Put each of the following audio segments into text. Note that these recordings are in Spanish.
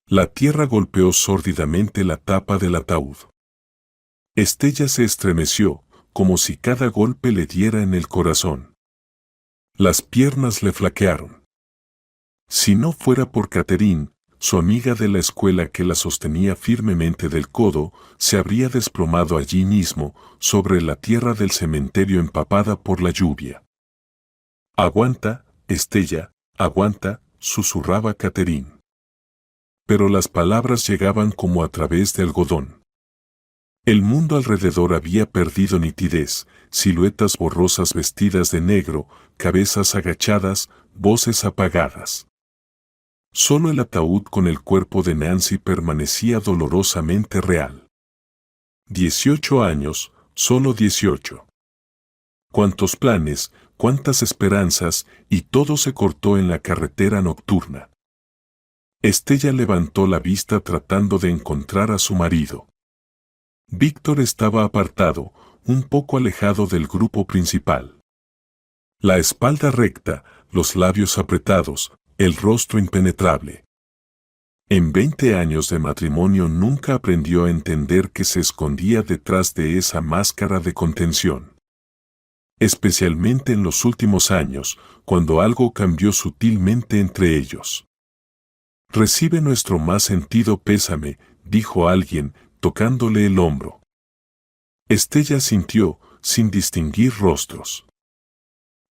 La tierra golpeó sórdidamente la tapa del ataúd. Estella se estremeció, como si cada golpe le diera en el corazón. Las piernas le flaquearon. Si no fuera por Catherine, su amiga de la escuela que la sostenía firmemente del codo, se habría desplomado allí mismo, sobre la tierra del cementerio empapada por la lluvia. «Aguanta, Estella, aguanta», susurraba Catherine. Pero las palabras llegaban como a través de algodón. El mundo alrededor había perdido nitidez, siluetas borrosas vestidas de negro, cabezas agachadas, voces apagadas. Solo el ataúd con el cuerpo de Nancy permanecía dolorosamente real. 18 años, solo 18. Cuántos planes, cuántas esperanzas, y todo se cortó en la carretera nocturna. Estella levantó la vista tratando de encontrar a su marido. Víctor estaba apartado, un poco alejado del grupo principal. La espalda recta, los labios apretados, el rostro impenetrable. En 20 años de matrimonio nunca aprendió a entender que se escondía detrás de esa máscara de contención. Especialmente en los últimos años, cuando algo cambió sutilmente entre ellos. «Recibe nuestro más sentido pésame», dijo alguien, tocándole el hombro. Estella sintió, sin distinguir rostros.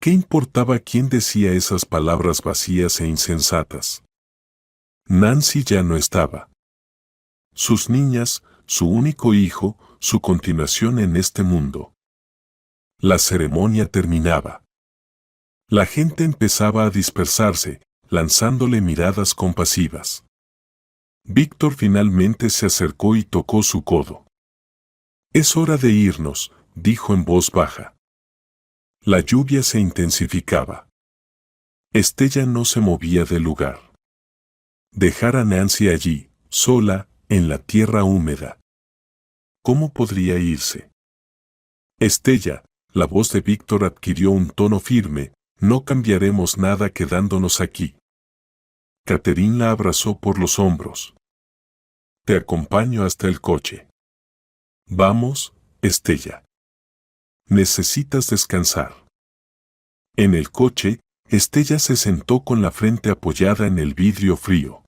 ¿Qué importaba quién decía esas palabras vacías e insensatas? Nancy ya no estaba. Sus niñas, su único hijo, su continuación en este mundo. La ceremonia terminaba. La gente empezaba a dispersarse, lanzándole miradas compasivas. Víctor finalmente se acercó y tocó su codo. «Es hora de irnos», dijo en voz baja. La lluvia se intensificaba. Estella no se movía del lugar. Dejar a Nancy allí, sola, en la tierra húmeda. ¿Cómo podría irse? «Estella», la voz de Víctor adquirió un tono firme, «no cambiaremos nada quedándonos aquí». Catherine la abrazó por los hombros. «Te acompaño hasta el coche». «Vamos, Estella. Necesitas descansar». En el coche, Estella se sentó con la frente apoyada en el vidrio frío.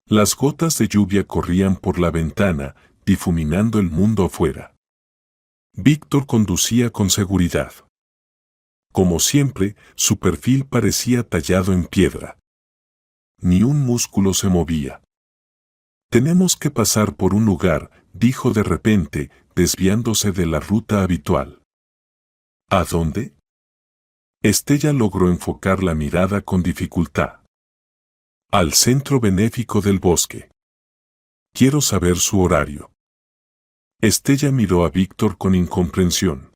Las gotas de lluvia corrían por la ventana, difuminando el mundo afuera. Víctor conducía con seguridad. Como siempre, su perfil parecía tallado en piedra. Ni un músculo se movía. «Tenemos que pasar por un lugar», dijo de repente, desviándose de la ruta habitual. «¿A dónde?» Estella logró enfocar la mirada con dificultad. «Al centro benéfico del bosque. Quiero saber su horario». Estella miró a Víctor con incomprensión.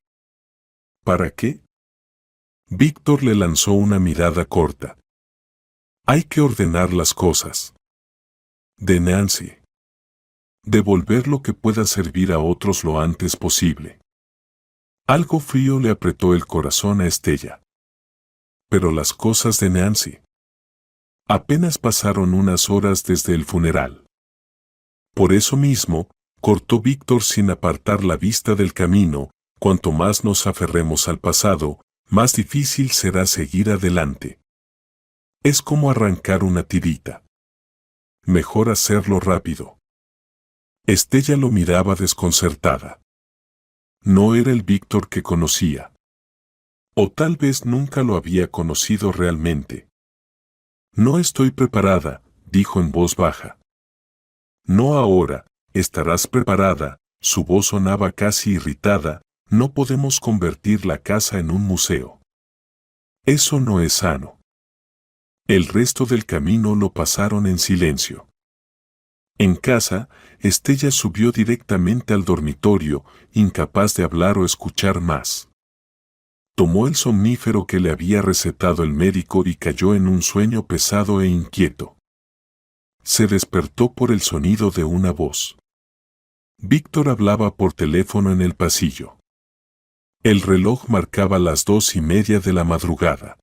«¿Para qué?» Víctor le lanzó una mirada corta. «Hay que ordenar las cosas. De Nancy. Devolver lo que pueda servir a otros lo antes posible». Algo frío le apretó el corazón a Estella. Pero las cosas de Nancy. Apenas pasaron unas horas desde el funeral. Por eso mismo, cortó Víctor sin apartar la vista del camino, cuanto más nos aferremos al pasado, más difícil será seguir adelante. Es como arrancar una tirita. Mejor hacerlo rápido. Estella lo miraba desconcertada. No era el Víctor que conocía. O tal vez nunca lo había conocido realmente. «No estoy preparada», dijo en voz baja. «No ahora, estarás preparada», su voz sonaba casi irritada, «no podemos convertir la casa en un museo. Eso no es sano». El resto del camino lo pasaron en silencio. En casa, Estella subió directamente al dormitorio, incapaz de hablar o escuchar más. Tomó el somnífero que le había recetado el médico y cayó en un sueño pesado e inquieto. Se despertó por el sonido de una voz. Víctor hablaba por teléfono en el pasillo. El reloj marcaba las 2:30 de la madrugada.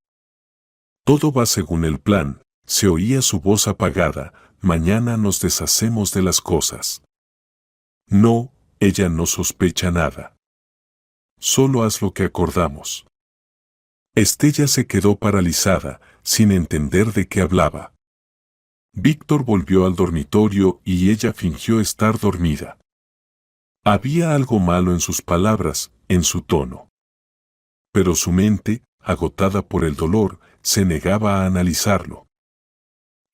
«Todo va según el plan», se oía su voz apagada, mañana nos deshacemos de las cosas. No, ella no sospecha nada. Solo haz lo que acordamos. Estella se quedó paralizada, sin entender de qué hablaba. Víctor volvió al dormitorio y ella fingió estar dormida. Había algo malo en sus palabras, en su tono. Pero su mente, agotada por el dolor, se negaba a analizarlo.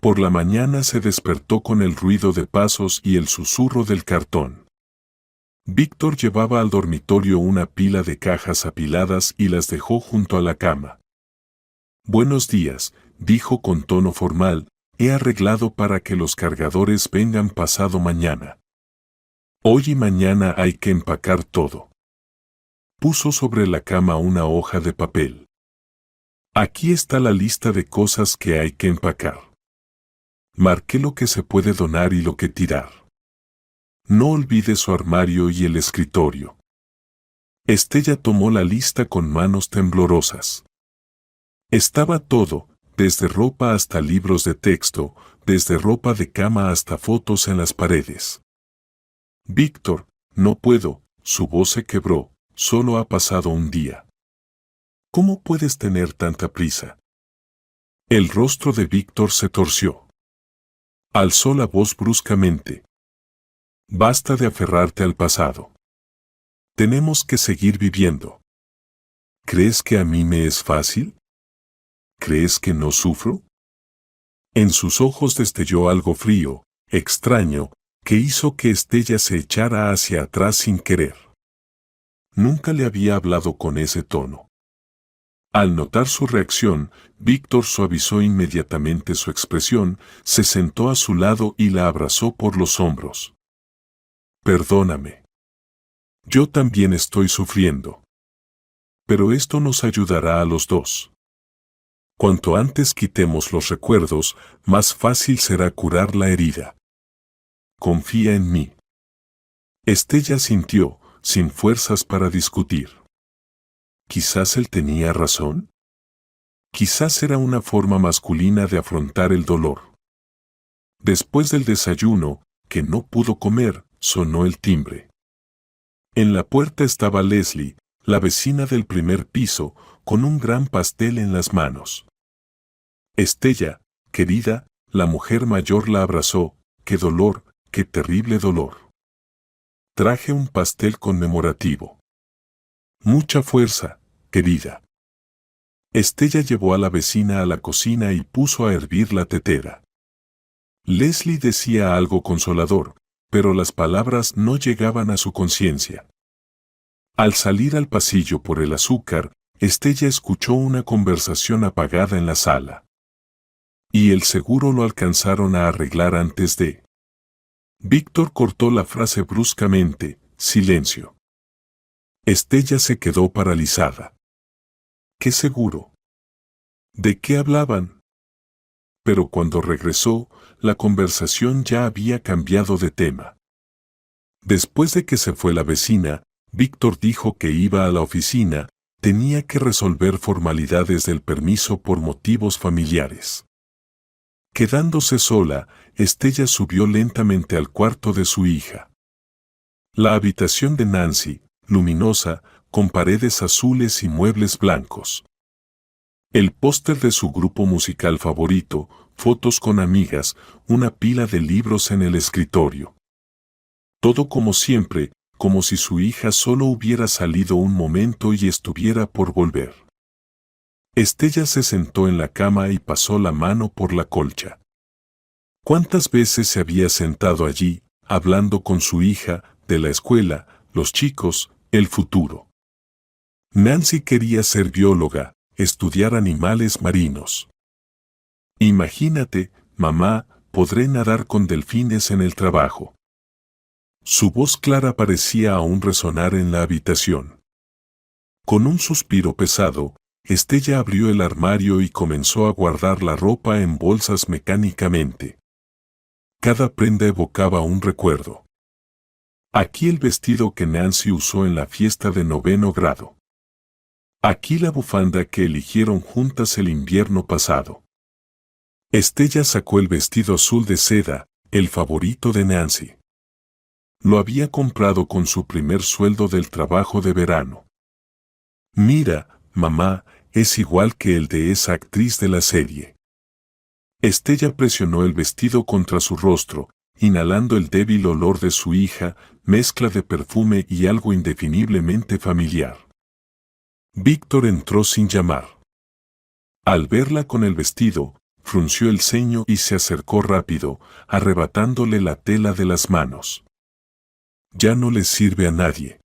Por la mañana se despertó con el ruido de pasos y el susurro del cartón. Víctor llevaba al dormitorio una pila de cajas apiladas y las dejó junto a la cama. «Buenos días», dijo con tono formal, «he arreglado para que los cargadores vengan pasado mañana. Hoy y mañana hay que empacar todo». Puso sobre la cama una hoja de papel. «Aquí está la lista de cosas que hay que empacar. Marqué lo que se puede donar y lo que tirar. No olvide su armario y el escritorio». Estella tomó la lista con manos temblorosas. Estaba todo, desde ropa hasta libros de texto, desde ropa de cama hasta fotos en las paredes. «Víctor, no puedo», su voz se quebró, «solo ha pasado un día. ¿Cómo puedes tener tanta prisa?». El rostro de Víctor se torció. Alzó la voz bruscamente. «Basta de aferrarte al pasado. Tenemos que seguir viviendo. ¿Crees que a mí me es fácil? ¿Crees que no sufro?». En sus ojos destelló algo frío, extraño, que hizo que Estella se echara hacia atrás sin querer. Nunca le había hablado con ese tono. Al notar su reacción, Víctor suavizó inmediatamente su expresión, se sentó a su lado y la abrazó por los hombros. «Perdóname. Yo también estoy sufriendo. Pero esto nos ayudará a los dos. Cuanto antes quitemos los recuerdos, más fácil será curar la herida. Confía en mí». Estella sintió, sin fuerzas para discutir. Quizás él tenía razón. Quizás era una forma masculina de afrontar el dolor. Después del desayuno, que no pudo comer, sonó el timbre. En la puerta estaba Leslie, la vecina del primer piso, con un gran pastel en las manos. «Estella, querida», la mujer mayor la abrazó. «Qué dolor, qué terrible dolor. Traje un pastel conmemorativo. Mucha fuerza, querida». Estella llevó a la vecina a la cocina y puso a hervir la tetera. Leslie decía algo consolador, pero las palabras no llegaban a su conciencia. Al salir al pasillo por el azúcar, Estella escuchó una conversación apagada en la sala. «Y el seguro lo alcanzaron a arreglar antes de». Víctor cortó la frase bruscamente. Silencio. Estella se quedó paralizada. «¿Qué seguro? ¿De qué hablaban?». Pero cuando regresó, la conversación ya había cambiado de tema. Después de que se fue la vecina, Víctor dijo que iba a la oficina, tenía que resolver formalidades del permiso por motivos familiares. Quedándose sola, Estella subió lentamente al cuarto de su hija. La habitación de Nancy, luminosa, con paredes azules y muebles blancos. El póster de su grupo musical favorito, fotos con amigas, una pila de libros en el escritorio. Todo como siempre, como si su hija solo hubiera salido un momento y estuviera por volver. Estella se sentó en la cama y pasó la mano por la colcha. ¿Cuántas veces se había sentado allí, hablando con su hija, de la escuela, los chicos, el futuro? Nancy quería ser bióloga, estudiar animales marinos. «Imagínate, mamá, podré nadar con delfines en el trabajo». Su voz clara parecía aún resonar en la habitación. Con un suspiro pesado, Estella abrió el armario y comenzó a guardar la ropa en bolsas mecánicamente. Cada prenda evocaba un recuerdo. Aquí el vestido que Nancy usó en la fiesta de 9º grado. Aquí la bufanda que eligieron juntas el invierno pasado. Estella sacó el vestido azul de seda, el favorito de Nancy. Lo había comprado con su primer sueldo del trabajo de verano. Mira, mamá, es igual que el de esa actriz de la serie. Estella presionó el vestido contra su rostro, inhalando el débil olor de su hija, mezcla de perfume y algo indefiniblemente familiar. Víctor entró sin llamar. Al verla con el vestido, frunció el ceño y se acercó rápido, arrebatándole la tela de las manos. Ya no le sirve a nadie.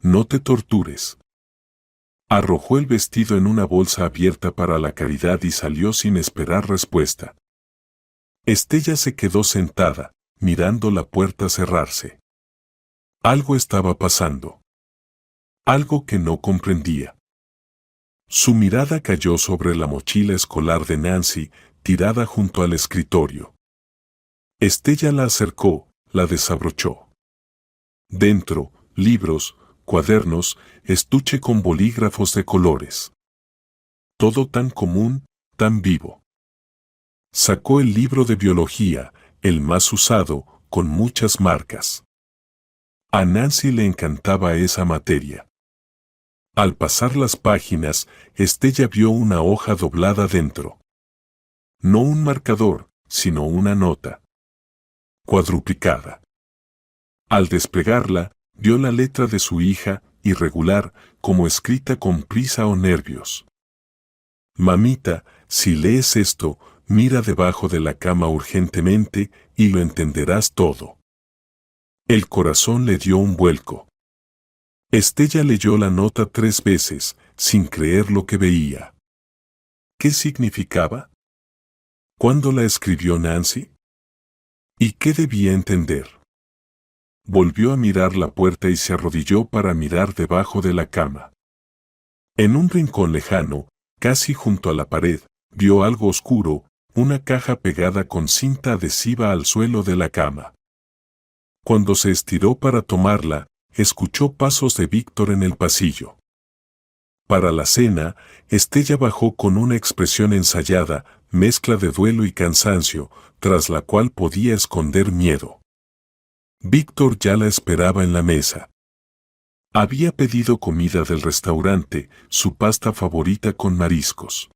No te tortures. Arrojó el vestido en una bolsa abierta para la caridad y salió sin esperar respuesta. Estella se quedó sentada, mirando la puerta cerrarse. Algo estaba pasando. Algo que no comprendía. Su mirada cayó sobre la mochila escolar de Nancy, tirada junto al escritorio. Estella la acercó, la desabrochó. Dentro, libros, cuadernos, estuche con bolígrafos de colores. Todo tan común, tan vivo. Sacó el libro de biología, el más usado, con muchas marcas. A Nancy le encantaba esa materia. Al pasar las páginas, Estella vio una hoja doblada dentro. No un marcador, sino una nota. Cuadruplicada. Al desplegarla, vio la letra de su hija, irregular, como escrita con prisa o nervios. Mamita, si lees esto, mira debajo de la cama urgentemente y lo entenderás todo. El corazón le dio un vuelco. Estella leyó la nota 3 veces, sin creer lo que veía. ¿Qué significaba? ¿Cuándo la escribió Nancy? ¿Y qué debía entender? Volvió a mirar la puerta y se arrodilló para mirar debajo de la cama. En un rincón lejano, casi junto a la pared, vio algo oscuro, una caja pegada con cinta adhesiva al suelo de la cama. Cuando se estiró para tomarla, escuchó pasos de Víctor en el pasillo. Para la cena, Estella bajó con una expresión ensayada, mezcla de duelo y cansancio, tras la cual podía esconder miedo. Víctor ya la esperaba en la mesa. Había pedido comida del restaurante, su pasta favorita con mariscos.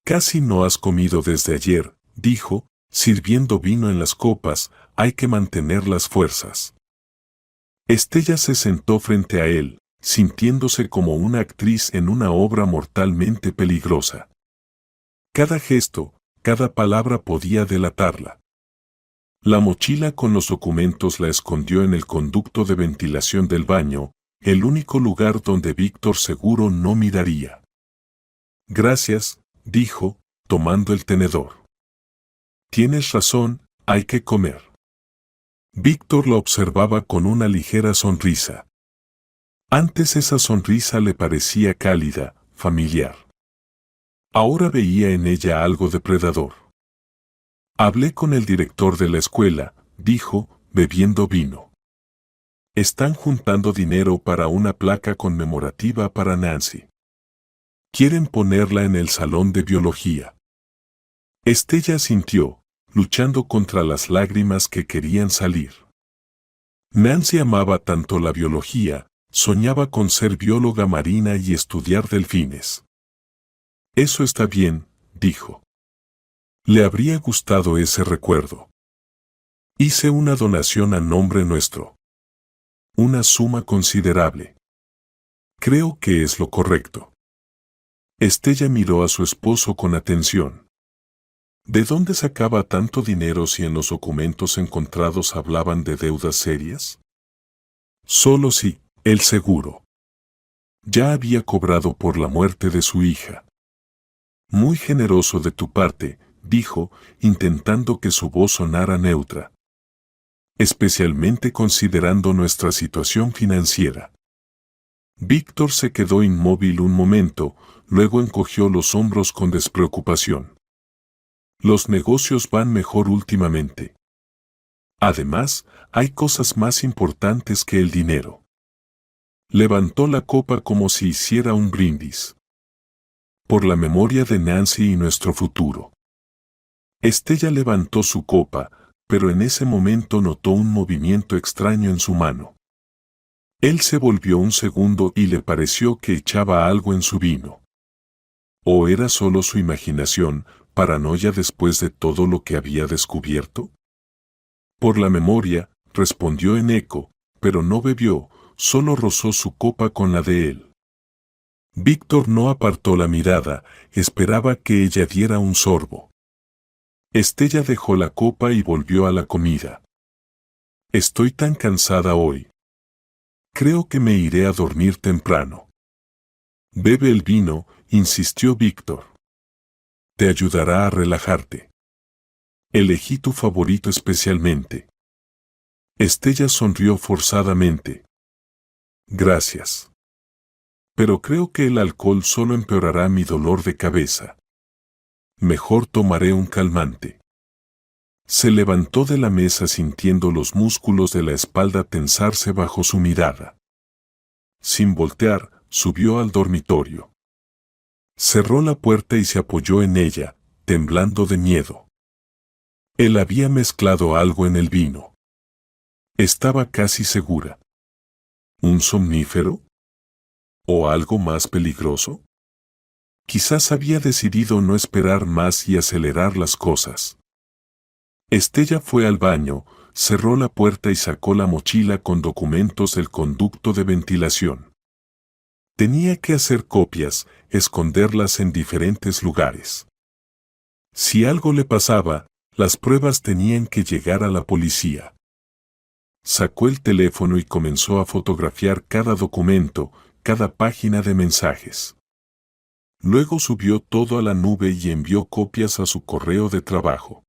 Casi no has comido desde ayer, dijo, sirviendo vino en las copas, hay que mantener las fuerzas. Estella se sentó frente a él, sintiéndose como una actriz en una obra mortalmente peligrosa. Cada gesto, cada palabra podía delatarla. La mochila con los documentos la escondió en el conducto de ventilación del baño, el único lugar donde Víctor seguro no miraría. Gracias, dijo, tomando el tenedor. Tienes razón, hay que comer. Víctor lo observaba con una ligera sonrisa. Antes esa sonrisa le parecía cálida, familiar. Ahora veía en ella algo depredador. Hablé con el director de la escuela, dijo, bebiendo vino. Están juntando dinero para una placa conmemorativa para Nancy. Quieren ponerla en el salón de biología. Estella asintió, luchando contra las lágrimas que querían salir. Nancy amaba tanto la biología, soñaba con ser bióloga marina y estudiar delfines. Eso está bien, dijo. Le habría gustado ese recuerdo. Hice una donación a nombre nuestro. Una suma considerable. Creo que es lo correcto. Estella miró a su esposo con atención. ¿De dónde sacaba tanto dinero si en los documentos encontrados hablaban de deudas serias? Solo sí, el seguro. Ya había cobrado por la muerte de su hija. Muy generoso de tu parte, dijo, intentando que su voz sonara neutra. Especialmente considerando nuestra situación financiera. Víctor se quedó inmóvil un momento, luego encogió los hombros con despreocupación. Los negocios van mejor últimamente. Además, hay cosas más importantes que el dinero. Levantó la copa como si hiciera un brindis. Por la memoria de Nancy y nuestro futuro. Estella levantó su copa, pero en ese momento notó un movimiento extraño en su mano. Él se volvió un segundo y le pareció que echaba algo en su vino. ¿O era solo su imaginación, paranoia después de todo lo que había descubierto? Por la memoria, respondió en eco, pero no bebió, solo rozó su copa con la de él. Víctor no apartó la mirada, esperaba que ella diera un sorbo. Estella dejó la copa y volvió a la comida. Estoy tan cansada hoy. Creo que me iré a dormir temprano. Bebe el vino, insistió Víctor. Te ayudará a relajarte. Elegí tu favorito especialmente. Estella sonrió forzadamente. Gracias. Pero creo que el alcohol solo empeorará mi dolor de cabeza. Mejor tomaré un calmante. Se levantó de la mesa sintiendo los músculos de la espalda tensarse bajo su mirada. Sin voltear, subió al dormitorio. Cerró la puerta y se apoyó en ella, temblando de miedo. Él había mezclado algo en el vino. Estaba casi segura. ¿Un somnífero? ¿O algo más peligroso? Quizás había decidido no esperar más y acelerar las cosas. Estella fue al baño, cerró la puerta y sacó la mochila con documentos del conducto de ventilación. Tenía que hacer copias, esconderlas en diferentes lugares. Si algo le pasaba, las pruebas tenían que llegar a la policía. Sacó el teléfono y comenzó a fotografiar cada documento, cada página de mensajes. Luego subió todo a la nube y envió copias a su correo de trabajo.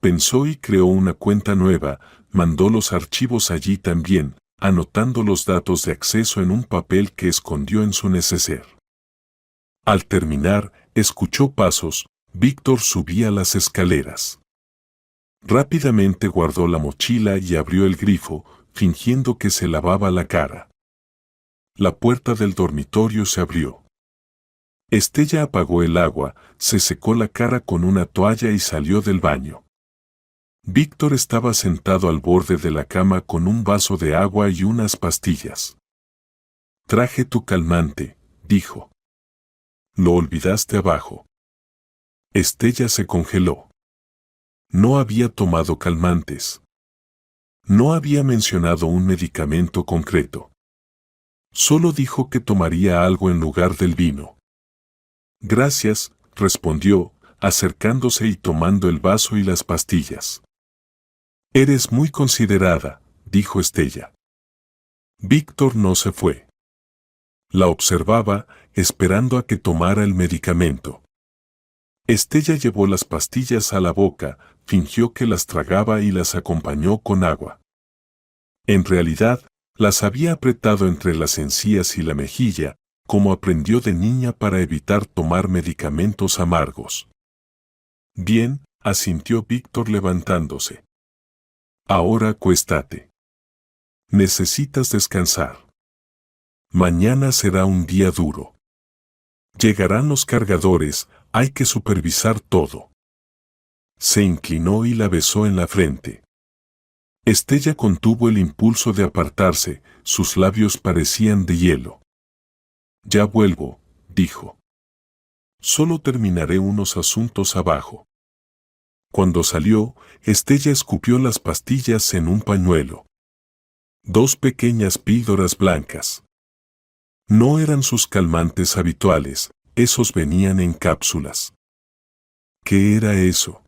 Pensó y creó una cuenta nueva, mandó los archivos allí también, anotando los datos de acceso en un papel que escondió en su neceser. Al terminar, escuchó pasos, Víctor subía las escaleras. Rápidamente guardó la mochila y abrió el grifo, fingiendo que se lavaba la cara. La puerta del dormitorio se abrió. Estella apagó el agua, se secó la cara con una toalla y salió del baño. Víctor estaba sentado al borde de la cama con un vaso de agua y unas pastillas. Traje tu calmante, dijo. Lo olvidaste abajo. Estella se congeló. No había tomado calmantes. No había mencionado un medicamento concreto. Solo dijo que tomaría algo en lugar del vino. Gracias, respondió, acercándose y tomando el vaso y las pastillas. Eres muy considerada, dijo Estella. Víctor no se fue. La observaba, esperando a que tomara el medicamento. Estella llevó las pastillas a la boca, fingió que las tragaba y las acompañó con agua. En realidad, las había apretado entre las encías y la mejilla, como aprendió de niña para evitar tomar medicamentos amargos. Bien, asintió Víctor levantándose. Ahora acuéstate. Necesitas descansar. Mañana será un día duro. Llegarán los cargadores, hay que supervisar todo. Se inclinó y la besó en la frente. Estella contuvo el impulso de apartarse, sus labios parecían de hielo. Ya vuelvo, dijo. Solo terminaré unos asuntos abajo. Cuando salió, Estella escupió las pastillas en un pañuelo. 2 pequeñas píldoras blancas. No eran sus calmantes habituales, esos venían en cápsulas. ¿Qué era eso?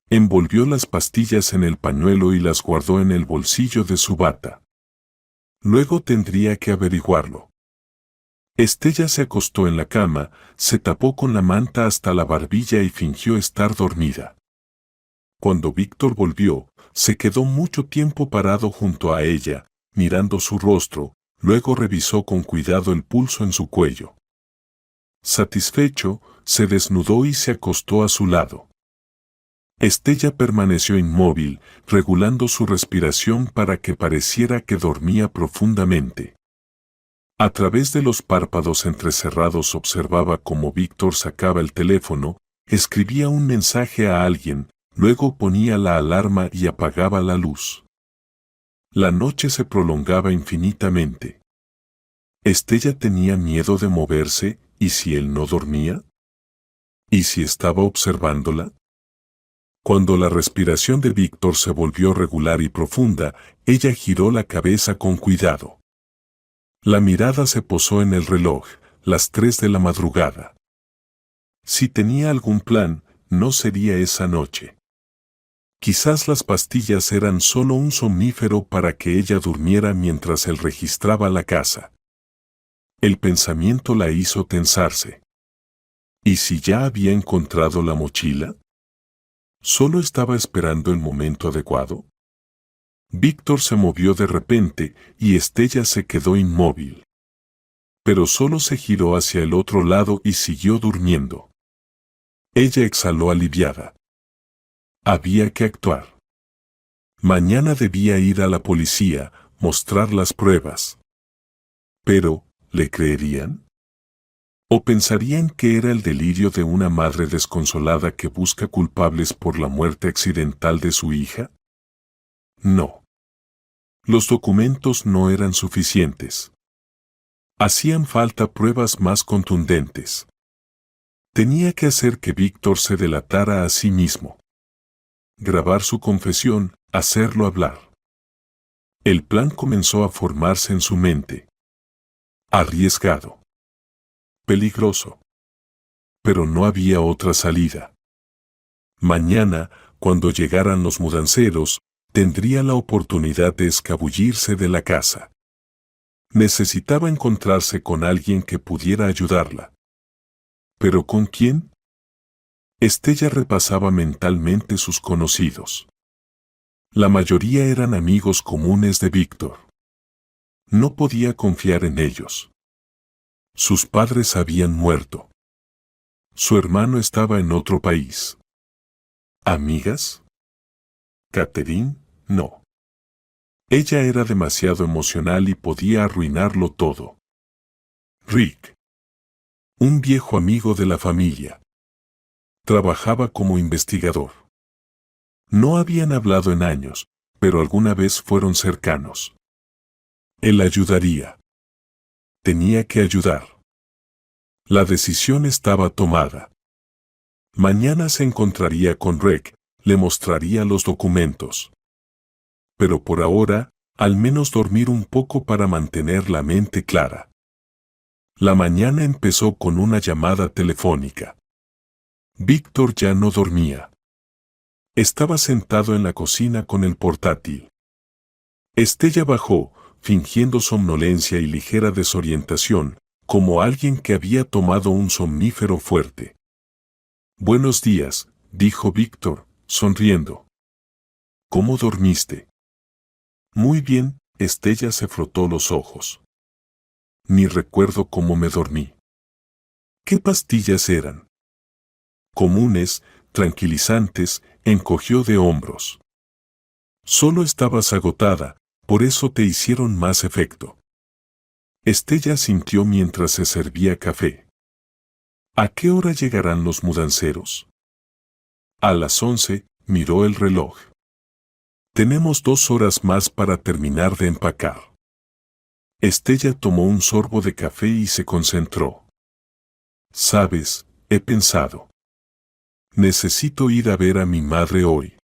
Envolvió las pastillas en el pañuelo y las guardó en el bolsillo de su bata. Luego tendría que averiguarlo. Estella se acostó en la cama, se tapó con la manta hasta la barbilla y fingió estar dormida. Cuando Víctor volvió, se quedó mucho tiempo parado junto a ella, mirando su rostro, luego revisó con cuidado el pulso en su cuello. Satisfecho, se desnudó y se acostó a su lado. Estella permaneció inmóvil, regulando su respiración para que pareciera que dormía profundamente. A través de los párpados entrecerrados observaba cómo Víctor sacaba el teléfono, escribía un mensaje a alguien, luego ponía la alarma y apagaba la luz. La noche se prolongaba infinitamente. Estella tenía miedo de moverse, ¿y si él no dormía? ¿Y si estaba observándola? Cuando la respiración de Víctor se volvió regular y profunda, ella giró la cabeza con cuidado. La mirada se posó en el reloj, las 3 de la madrugada. Si tenía algún plan, no sería esa noche. Quizás las pastillas eran solo un somnífero para que ella durmiera mientras él registraba la casa. El pensamiento la hizo tensarse. ¿Y si ya había encontrado la mochila? ¿Solo estaba esperando el momento adecuado? Víctor se movió de repente y Estella se quedó inmóvil. Pero solo se giró hacia el otro lado y siguió durmiendo. Ella exhaló aliviada. Había que actuar. Mañana debía ir a la policía, mostrar las pruebas. Pero, ¿le creerían? ¿O pensarían que era el delirio de una madre desconsolada que busca culpables por la muerte accidental de su hija? No. Los documentos no eran suficientes. Hacían falta pruebas más contundentes. Tenía que hacer que Víctor se delatara a sí mismo. Grabar su confesión, hacerlo hablar. El plan comenzó a formarse en su mente. Arriesgado. Peligroso. Pero no había otra salida. Mañana, cuando llegaran los mudanceros, tendría la oportunidad de escabullirse de la casa. Necesitaba encontrarse con alguien que pudiera ayudarla. ¿Pero con quién? Estella repasaba mentalmente sus conocidos. La mayoría eran amigos comunes de Víctor. No podía confiar en ellos. Sus padres habían muerto. Su hermano estaba en otro país. ¿Amigas? ¿Catherine? No. Ella era demasiado emocional y podía arruinarlo todo. Rick. Un viejo amigo de la familia. Trabajaba como investigador. No habían hablado en años, pero alguna vez fueron cercanos. Él ayudaría. Tenía que ayudar. La decisión estaba tomada. Mañana se encontraría con Rick, le mostraría los documentos. Pero por ahora, al menos dormir un poco para mantener la mente clara. La mañana empezó con una llamada telefónica. Víctor ya no dormía. Estaba sentado en la cocina con el portátil. Estella bajó, fingiendo somnolencia y ligera desorientación, como alguien que había tomado un somnífero fuerte. Buenos días, dijo Víctor, sonriendo. ¿Cómo dormiste? Muy bien, Estella se frotó los ojos. Ni recuerdo cómo me dormí. ¿Qué pastillas eran? Comunes, tranquilizantes, encogió de hombros. Solo estabas agotada, por eso te hicieron más efecto. Estella sintió mientras se servía café. ¿A qué hora llegarán los mudanceros? A las 11, miró el reloj. Tenemos 2 horas más para terminar de empacar. Estella tomó un sorbo de café y se concentró. Sabes, he pensado. Necesito ir a ver a mi madre hoy.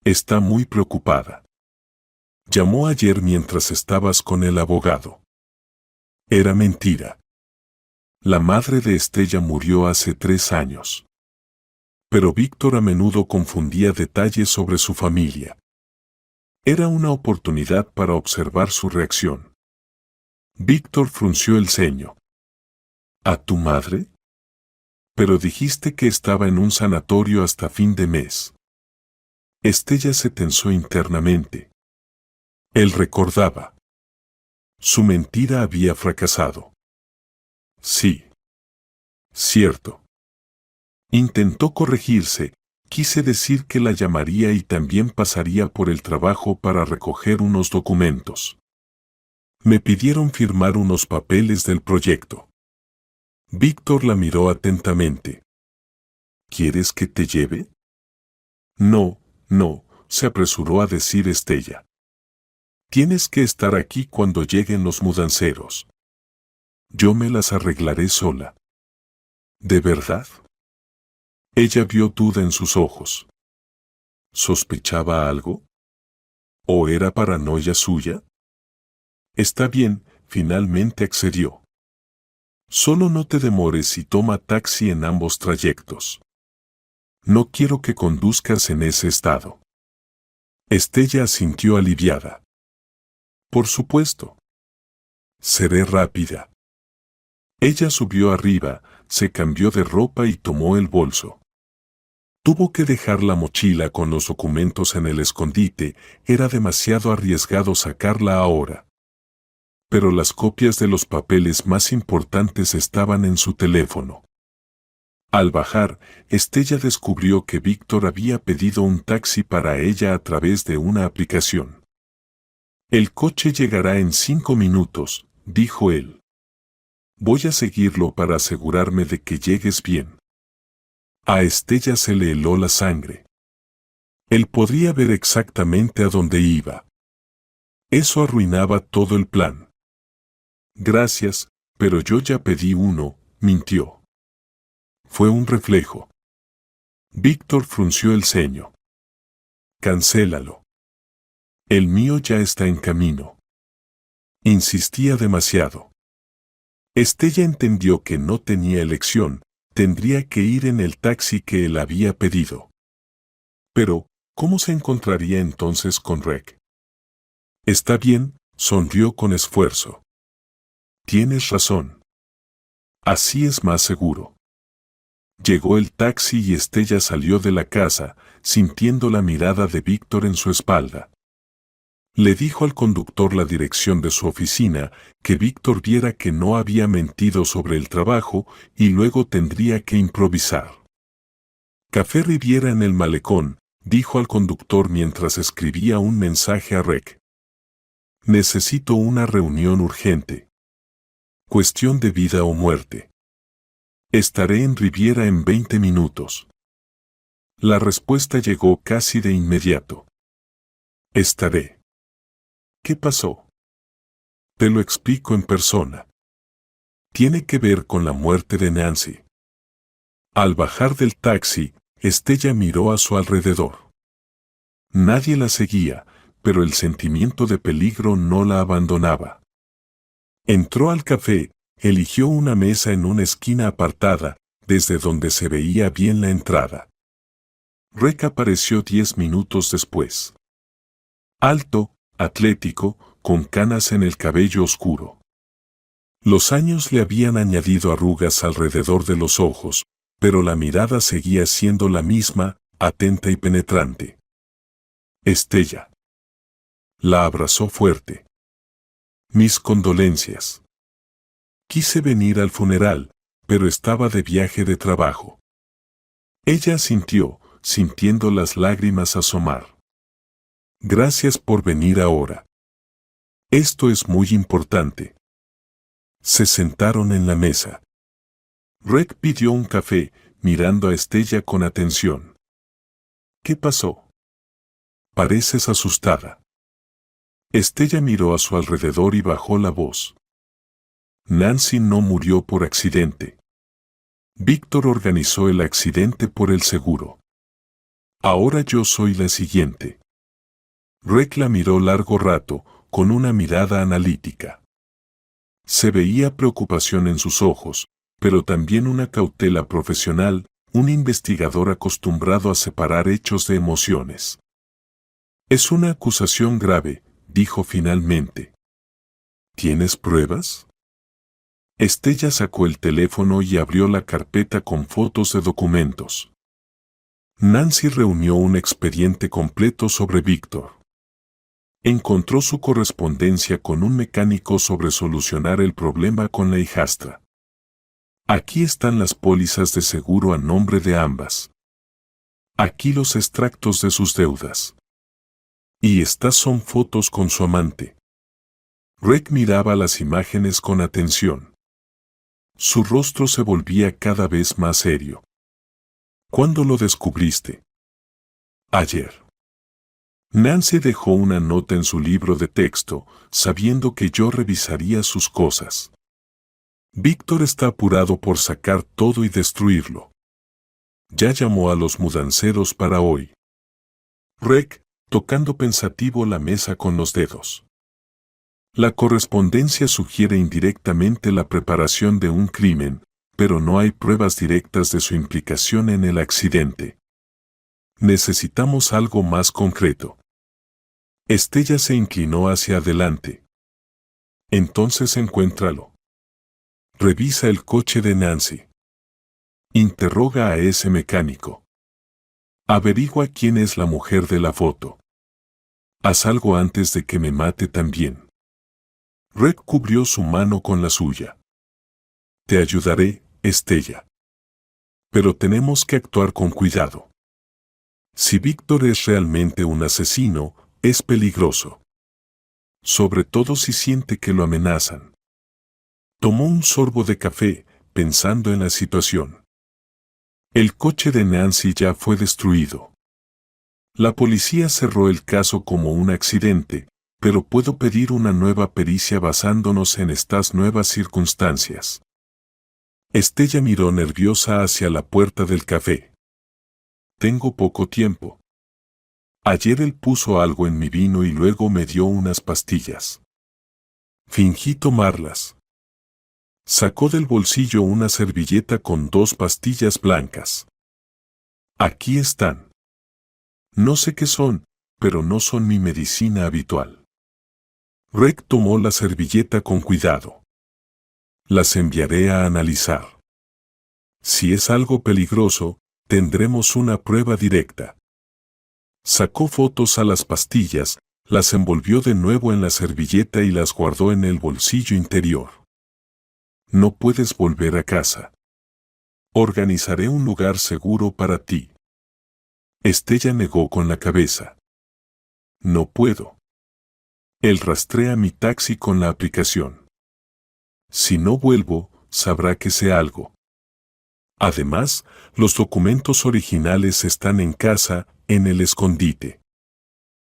Está muy preocupada. Llamó ayer mientras estabas con el abogado. Era mentira. La madre de Estella murió hace 3 años. Pero Víctor a menudo confundía detalles sobre su familia. Era una oportunidad para observar su reacción. Víctor frunció el ceño. ¿A tu madre? Pero dijiste que estaba en un sanatorio hasta fin de mes. Estella se tensó internamente. Él recordaba. Su mentira había fracasado. Sí. Cierto. Intentó corregirse, quise decir que la llamaría y también pasaría por el trabajo para recoger unos documentos. Me pidieron firmar unos papeles del proyecto. Víctor la miró atentamente. ¿Quieres que te lleve? No, no, se apresuró a decir Estella. Tienes que estar aquí cuando lleguen los mudanceros. Yo me las arreglaré sola. ¿De verdad? Ella vio duda en sus ojos. ¿Sospechaba algo? ¿O era paranoia suya? Está bien, finalmente accedió. Solo no te demores y toma taxi en ambos trayectos. No quiero que conduzcas en ese estado. Estella asintió aliviada. Por supuesto. Seré rápida. Ella subió arriba, se cambió de ropa y tomó el bolso. Tuvo que dejar la mochila con los documentos en el escondite, era demasiado arriesgado sacarla ahora. Pero las copias de los papeles más importantes estaban en su teléfono. Al bajar, Estella descubrió que Víctor había pedido un taxi para ella a través de una aplicación. El coche llegará en 5 minutos, dijo él. Voy a seguirlo para asegurarme de que llegues bien. A Estella se le heló la sangre. Él podría ver exactamente a dónde iba. Eso arruinaba todo el plan. Gracias, pero yo ya pedí uno, mintió. Fue un reflejo. Víctor frunció el ceño. Cancélalo. El mío ya está en camino. Insistía demasiado. Estella entendió que no tenía elección, tendría que ir en el taxi que él había pedido. Pero, ¿cómo se encontraría entonces con Rec? Está bien, sonrió con esfuerzo. Tienes razón. Así es más seguro. Llegó el taxi y Estella salió de la casa, sintiendo la mirada de Víctor en su espalda. Le dijo al conductor la dirección de su oficina, que Víctor viera que no había mentido sobre el trabajo y luego tendría que improvisar. Café Riviera en el malecón, dijo al conductor mientras escribía un mensaje a Rec. Necesito una reunión urgente. Cuestión de vida o muerte. Estaré en Riviera en 20 minutos. La respuesta llegó casi de inmediato. Estaré. ¿Qué pasó? Te lo explico en persona. Tiene que ver con la muerte de Nancy. Al bajar del taxi, Estella miró a su alrededor. Nadie la seguía, pero el sentimiento de peligro no la abandonaba. Entró al café, eligió una mesa en una esquina apartada, desde donde se veía bien la entrada. Rec apareció 10 minutos después. Alto, atlético, con canas en el cabello oscuro. Los años le habían añadido arrugas alrededor de los ojos, pero la mirada seguía siendo la misma, atenta y penetrante. Estella. La abrazó fuerte. Mis condolencias. Quise venir al funeral, pero estaba de viaje de trabajo. Ella asintió, sintiendo las lágrimas asomar. Gracias por venir ahora. Esto es muy importante. Se sentaron en la mesa. Rec pidió un café, mirando a Estella con atención. ¿Qué pasó? Pareces asustada. Estella miró a su alrededor y bajó la voz. Nancy no murió por accidente. Víctor organizó el accidente por el seguro. Ahora yo soy la siguiente. Rec la miró largo rato, con una mirada analítica. Se veía preocupación en sus ojos, pero también una cautela profesional, un investigador acostumbrado a separar hechos de emociones. Es una acusación grave, dijo finalmente. ¿Tienes pruebas? Estella sacó el teléfono y abrió la carpeta con fotos de documentos. Nancy reunió un expediente completo sobre Víctor. Encontró su correspondencia con un mecánico sobre solucionar el problema con la hijastra. Aquí están las pólizas de seguro a nombre de ambas. Aquí los extractos de sus deudas. Y estas son fotos con su amante. Rec miraba las imágenes con atención. Su rostro se volvía cada vez más serio. ¿Cuándo lo descubriste? Ayer. Nancy dejó una nota en su libro de texto, sabiendo que yo revisaría sus cosas. Víctor está apurado por sacar todo y destruirlo. Ya llamó a los mudanceros para hoy. Rec, tocando pensativo la mesa con los dedos. La correspondencia sugiere indirectamente la preparación de un crimen, pero no hay pruebas directas de su implicación en el accidente. Necesitamos algo más concreto. Estella se inclinó hacia adelante. Entonces encuéntralo. Revisa el coche de Nancy. Interroga a ese mecánico. Averigua quién es la mujer de la foto. Haz algo antes de que me mate también. Red cubrió su mano con la suya. Te ayudaré, Estella. Pero tenemos que actuar con cuidado. Si Víctor es realmente un asesino, es peligroso. Sobre todo si siente que lo amenazan. Tomó un sorbo de café, pensando en la situación. El coche de Nancy ya fue destruido. La policía cerró el caso como un accidente, pero puedo pedir una nueva pericia basándonos en estas nuevas circunstancias. Estella miró nerviosa hacia la puerta del café. Tengo poco tiempo. Ayer él puso algo en mi vino y luego me dio unas pastillas. Fingí tomarlas. Sacó del bolsillo una servilleta con 2 pastillas blancas. Aquí están. No sé qué son, pero no son mi medicina habitual. Rec tomó la servilleta con cuidado. Las enviaré a analizar. Si es algo peligroso, tendremos una prueba directa. Sacó fotos a las pastillas, las envolvió de nuevo en la servilleta y las guardó en el bolsillo interior. No puedes volver a casa. Organizaré un lugar seguro para ti. Estella negó con la cabeza. No puedo. Él rastrea mi taxi con la aplicación. Si no vuelvo, sabrá que sé algo. Además, los documentos originales están en casa, en el escondite.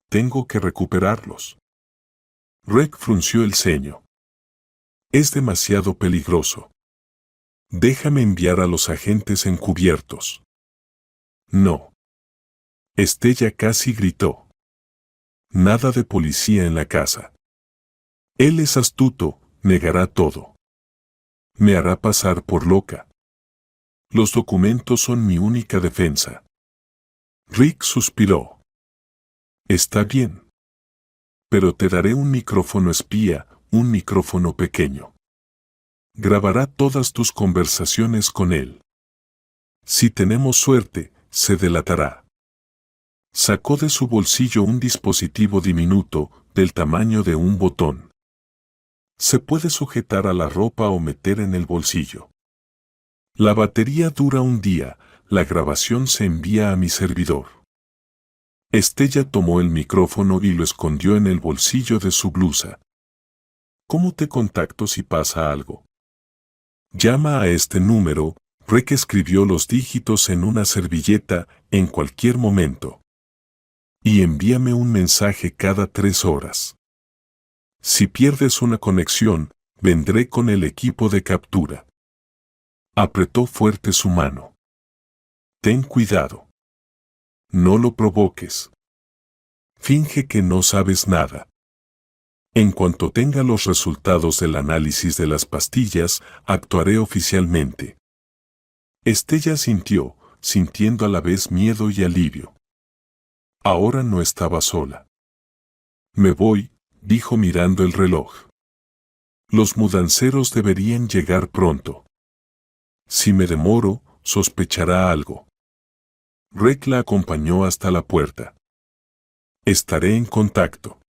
Tengo que recuperarlos. Rec frunció el ceño. Es demasiado peligroso. Déjame enviar a los agentes encubiertos. No. Estella casi gritó. Nada de policía en la casa. Él es astuto, negará todo. Me hará pasar por loca. Los documentos son mi única defensa. Rick suspiró. Está bien. Pero te daré un micrófono espía, un micrófono pequeño. Grabará todas tus conversaciones con él. Si tenemos suerte, se delatará. Sacó de su bolsillo un dispositivo diminuto, del tamaño de un botón. Se puede sujetar a la ropa o meter en el bolsillo. La batería dura un día, la grabación se envía a mi servidor. Estella tomó el micrófono y lo escondió en el bolsillo de su blusa. ¿Cómo te contacto si pasa algo? Llama a este número. Rec escribió los dígitos en una servilleta, en cualquier momento. Y envíame un mensaje cada 3 horas. Si pierdes una conexión, vendré con el equipo de captura. Apretó fuerte su mano. Ten cuidado. No lo provoques. Finge que no sabes nada. En cuanto tenga los resultados del análisis de las pastillas, actuaré oficialmente. Estella sintió, sintiendo a la vez miedo y alivio. Ahora no estaba sola. Me voy, dijo mirando el reloj. Los mudanceros deberían llegar pronto. Si me demoro, sospechará algo. Rec la acompañó hasta la puerta. Estaré en contacto.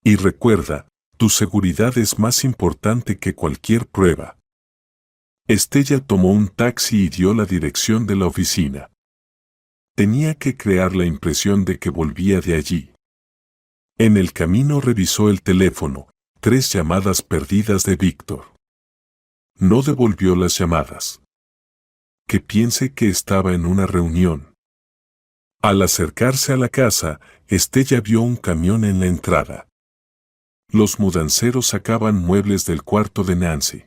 Y recuerda, tu seguridad es más importante que cualquier prueba. Estella tomó un taxi y dio la dirección de la oficina. Tenía que crear la impresión de que volvía de allí. En el camino revisó el teléfono, 3 llamadas perdidas de Víctor. No devolvió las llamadas. Que piense que estaba en una reunión. Al acercarse a la casa, Estella vio un camión en la entrada. Los mudanceros sacaban muebles del cuarto de Nancy.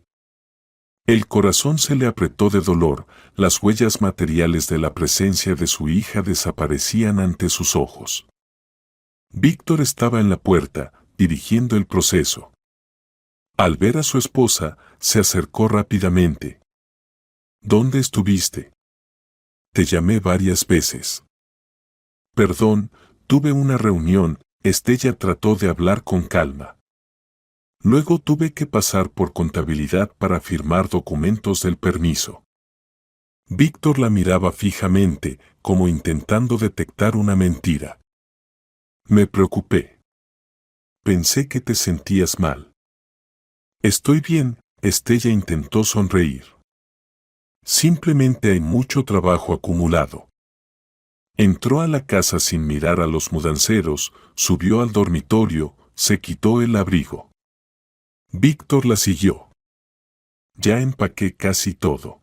El corazón se le apretó de dolor, las huellas materiales de la presencia de su hija desaparecían ante sus ojos. Víctor estaba en la puerta, dirigiendo el proceso. Al ver a su esposa, se acercó rápidamente. ¿Dónde estuviste? Te llamé varias veces. Perdón, tuve una reunión, Estella trató de hablar con calma. Luego tuve que pasar por contabilidad para firmar documentos del permiso. Víctor la miraba fijamente, como intentando detectar una mentira. Me preocupé. Pensé que te sentías mal. Estoy bien, Estella intentó sonreír. Simplemente hay mucho trabajo acumulado. Entró a la casa sin mirar a los mudanceros, subió al dormitorio, se quitó el abrigo. Víctor la siguió. Ya empaqué casi todo.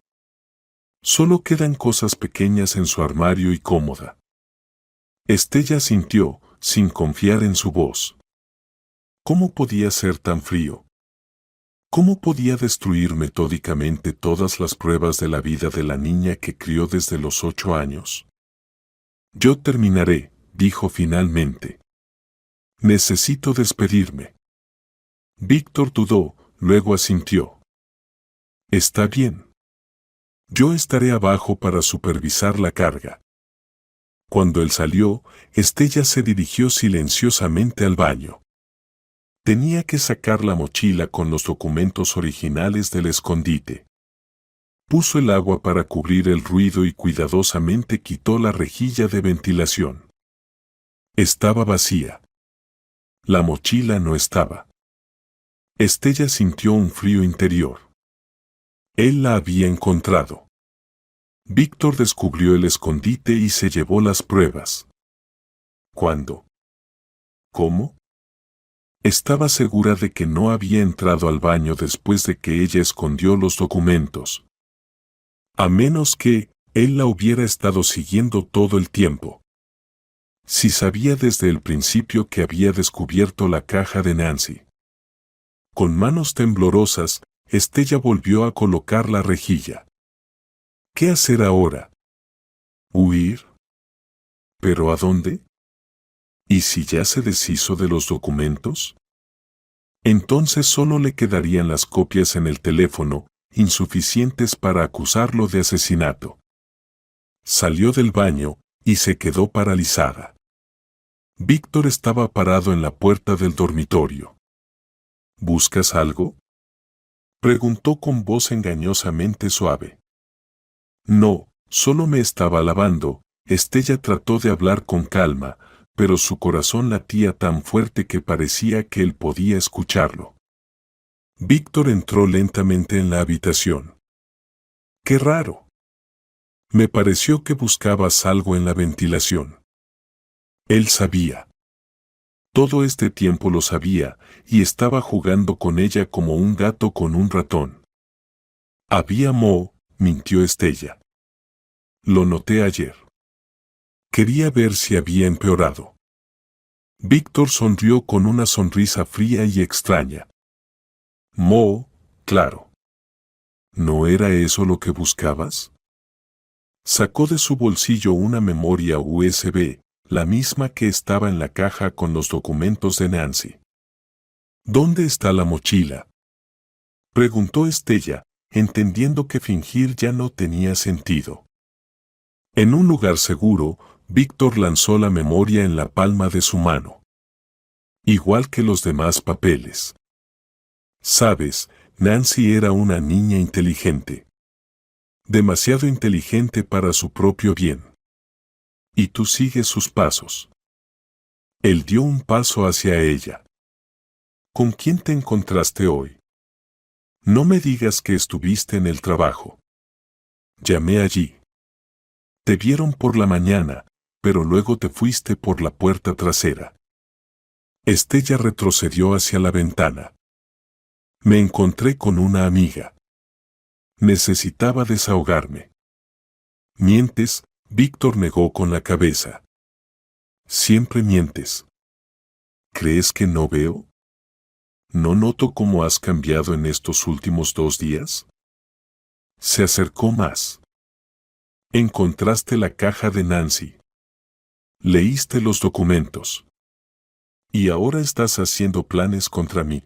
Solo quedan cosas pequeñas en su armario y cómoda. Estella sintió, sin confiar en su voz. ¿Cómo podía ser tan frío? ¿Cómo podía destruir metódicamente todas las pruebas de la vida de la niña que crió desde los 8 años? Yo terminaré, dijo finalmente. Necesito despedirme. Víctor dudó, luego asintió. Está bien. Yo estaré abajo para supervisar la carga. Cuando él salió, Estella se dirigió silenciosamente al baño. Tenía que sacar la mochila con los documentos originales del escondite. Puso el agua para cubrir el ruido y cuidadosamente quitó la rejilla de ventilación. Estaba vacía. La mochila no estaba. Estella sintió un frío interior. Él la había encontrado. Víctor descubrió el escondite y se llevó las pruebas. ¿Cuándo? ¿Cómo? Estaba segura de que no había entrado al baño después de que ella escondió los documentos. A menos que él la hubiera estado siguiendo todo el tiempo. Si sabía desde el principio que había descubierto la caja de Nancy. Con manos temblorosas, Estella volvió a colocar la rejilla. ¿Qué hacer ahora? ¿Huir? ¿Pero a dónde? ¿Y si ya se deshizo de los documentos? Entonces solo le quedarían las copias en el teléfono, insuficientes para acusarlo de asesinato. Salió del baño y se quedó paralizada. Víctor estaba parado en la puerta del dormitorio. ¿Buscas algo?, preguntó con voz engañosamente suave. No, solo me estaba lavando. Estella trató de hablar con calma, pero su corazón latía tan fuerte que parecía que él podía escucharlo. Víctor entró lentamente en la habitación. ¡Qué raro! Me pareció que buscabas algo en la ventilación. Él sabía. Todo este tiempo lo sabía, y estaba jugando con ella como un gato con un ratón. Había moho, mintió Estella. Lo noté ayer. Quería ver si había empeorado. Víctor sonrió con una sonrisa fría y extraña. Moho, claro. ¿No era eso lo que buscabas? Sacó de su bolsillo una memoria USB, la misma que estaba en la caja con los documentos de Nancy. ¿Dónde está la mochila?, preguntó Estella, entendiendo que fingir ya no tenía sentido. En un lugar seguro, Víctor lanzó la memoria en la palma de su mano. Igual que los demás papeles. Sabes, Nancy era una niña inteligente. Demasiado inteligente para su propio bien. Y tú sigues sus pasos. Él dio un paso hacia ella. ¿Con quién te encontraste hoy? No me digas que estuviste en el trabajo. Llamé allí. Te vieron por la mañana, pero luego te fuiste por la puerta trasera. Estella retrocedió hacia la ventana. Me encontré con una amiga. Necesitaba desahogarme. Mientes, Víctor negó con la cabeza. Siempre mientes. ¿Crees que no veo? ¿No noto cómo has cambiado en estos últimos 2 días? Se acercó más. Encontraste la caja de Nancy. Leíste los documentos. Y ahora estás haciendo planes contra mí.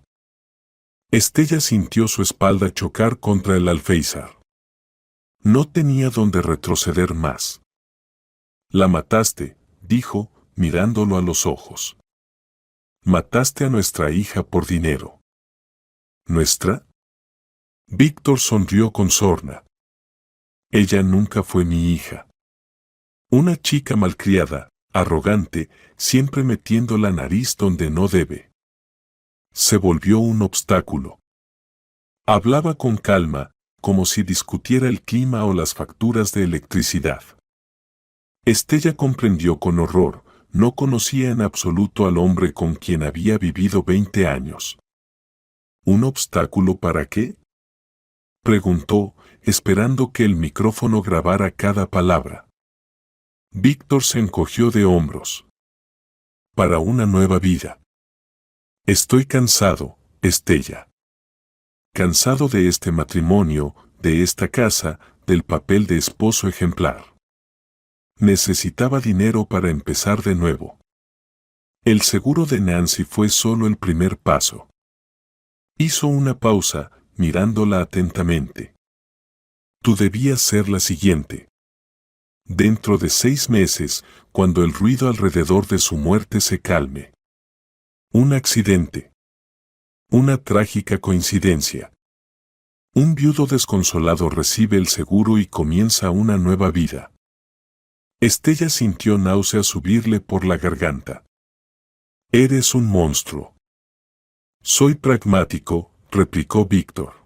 Estella sintió su espalda chocar contra el alféizar. No tenía dónde retroceder más. La mataste, dijo, mirándolo a los ojos. Mataste a nuestra hija por dinero. ¿Nuestra? Víctor sonrió con sorna. Ella nunca fue mi hija. Una chica malcriada, arrogante, siempre metiendo la nariz donde no debe. Se volvió un obstáculo. Hablaba con calma, como si discutiera el clima o las facturas de electricidad. Estella comprendió con horror, no conocía en absoluto al hombre con quien había vivido 20 años. ¿Un obstáculo para qué? Preguntó, esperando que el micrófono grabara cada palabra. Víctor se encogió de hombros. Para una nueva vida. Estoy cansado, Estella. Cansado de este matrimonio, de esta casa, del papel de esposo ejemplar. Necesitaba dinero para empezar de nuevo. El seguro de Nancy fue solo el primer paso. Hizo una pausa, mirándola atentamente. Tú debías ser la siguiente. Dentro de 6 meses, cuando el ruido alrededor de su muerte se calme. Un accidente. Una trágica coincidencia. Un viudo desconsolado recibe el seguro y comienza una nueva vida. Estella sintió náusea subirle por la garganta. Eres un monstruo. Soy pragmático, replicó Víctor.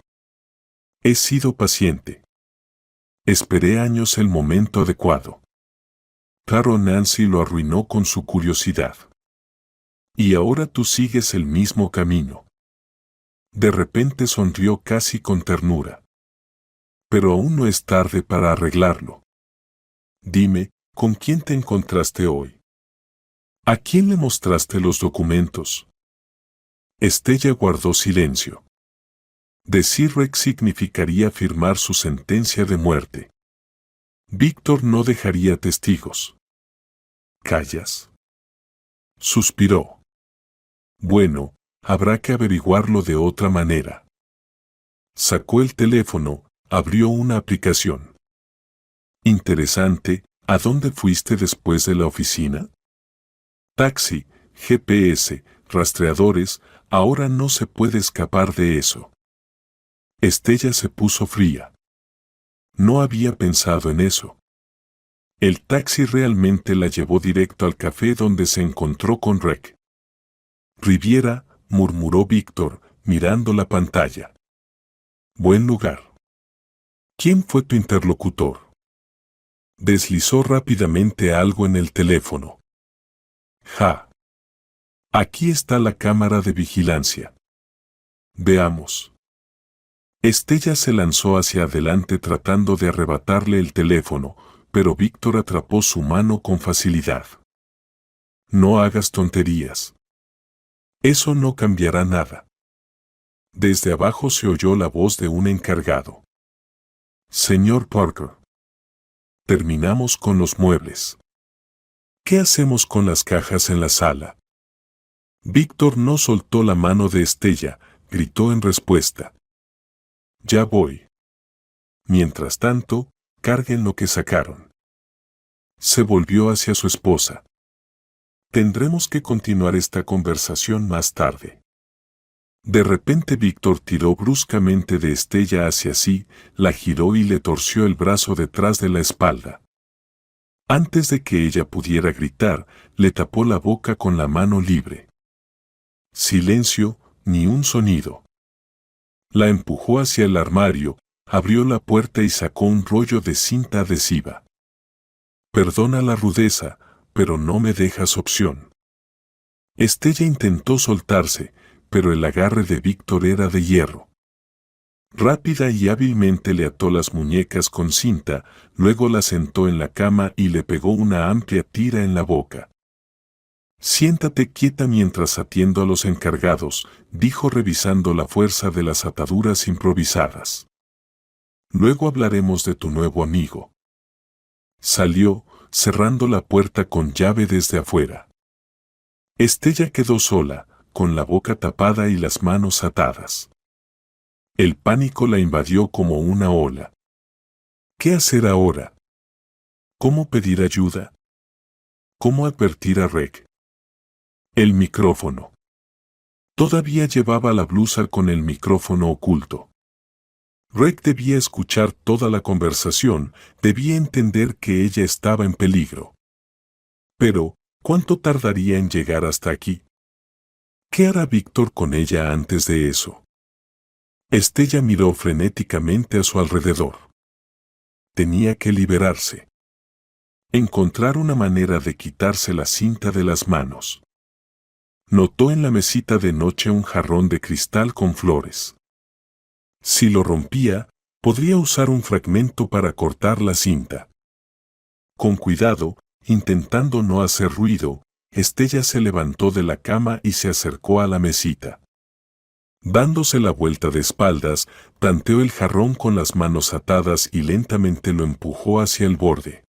He sido paciente. Esperé años el momento adecuado. Claro, Nancy lo arruinó con su curiosidad. Y ahora tú sigues el mismo camino. De repente sonrió casi con ternura. Pero aún no es tarde para arreglarlo. Dime, ¿con quién te encontraste hoy? ¿A quién le mostraste los documentos? Estella guardó silencio. Decir Rex significaría firmar su sentencia de muerte. Víctor no dejaría testigos. ¿Callas? Suspiró. Bueno, habrá que averiguarlo de otra manera. Sacó el teléfono, abrió una aplicación. Interesante, ¿a dónde fuiste después de la oficina? Taxi, GPS, rastreadores, ahora no se puede escapar de eso. Estella se puso fría. No había pensado en eso. El taxi realmente la llevó directo al café donde se encontró con Rec. Riviera, murmuró Víctor, mirando la pantalla. Buen lugar. ¿Quién fue tu interlocutor? Deslizó rápidamente algo en el teléfono. Ja. Aquí está la cámara de vigilancia. Veamos. Estella se lanzó hacia adelante tratando de arrebatarle el teléfono, pero Víctor atrapó su mano con facilidad. No hagas tonterías. Eso no cambiará nada. Desde abajo se oyó la voz de un encargado. Señor Parker. Terminamos con los muebles. ¿Qué hacemos con las cajas en la sala? Víctor no soltó la mano de Estella, gritó en respuesta. Ya voy. Mientras tanto, carguen lo que sacaron. Se volvió hacia su esposa. Tendremos que continuar esta conversación más tarde. De repente Víctor tiró bruscamente de Estella hacia sí, la giró y le torció el brazo detrás de la espalda. Antes de que ella pudiera gritar, le tapó la boca con la mano libre. Silencio, ni un sonido. La empujó hacia el armario, abrió la puerta y sacó un rollo de cinta adhesiva. Perdona la rudeza, pero no me dejas opción. Estella intentó soltarse, pero el agarre de Víctor era de hierro. Rápida y hábilmente le ató las muñecas con cinta, luego la sentó en la cama y le pegó una amplia tira en la boca. Siéntate quieta mientras atiendo a los encargados, dijo revisando la fuerza de las ataduras improvisadas. Luego hablaremos de tu nuevo amigo. Salió, cerrando la puerta con llave desde afuera. Estella quedó sola, con la boca tapada y las manos atadas. El pánico la invadió como una ola. ¿Qué hacer ahora? ¿Cómo pedir ayuda? ¿Cómo advertir a Reg? El micrófono. Todavía llevaba la blusa con el micrófono oculto. Reg debía escuchar toda la conversación, debía entender que ella estaba en peligro. Pero, ¿cuánto tardaría en llegar hasta aquí? ¿Qué hará Víctor con ella antes de eso? Estella miró frenéticamente a su alrededor. Tenía que liberarse. Encontrar una manera de quitarse la cinta de las manos. Notó en la mesita de noche un jarrón de cristal con flores. Si lo rompía, podría usar un fragmento para cortar la cinta. Con cuidado, intentando no hacer ruido, Estella se levantó de la cama y se acercó a la mesita. Dándose la vuelta de espaldas, tanteó el jarrón con las manos atadas y lentamente lo empujó hacia el borde.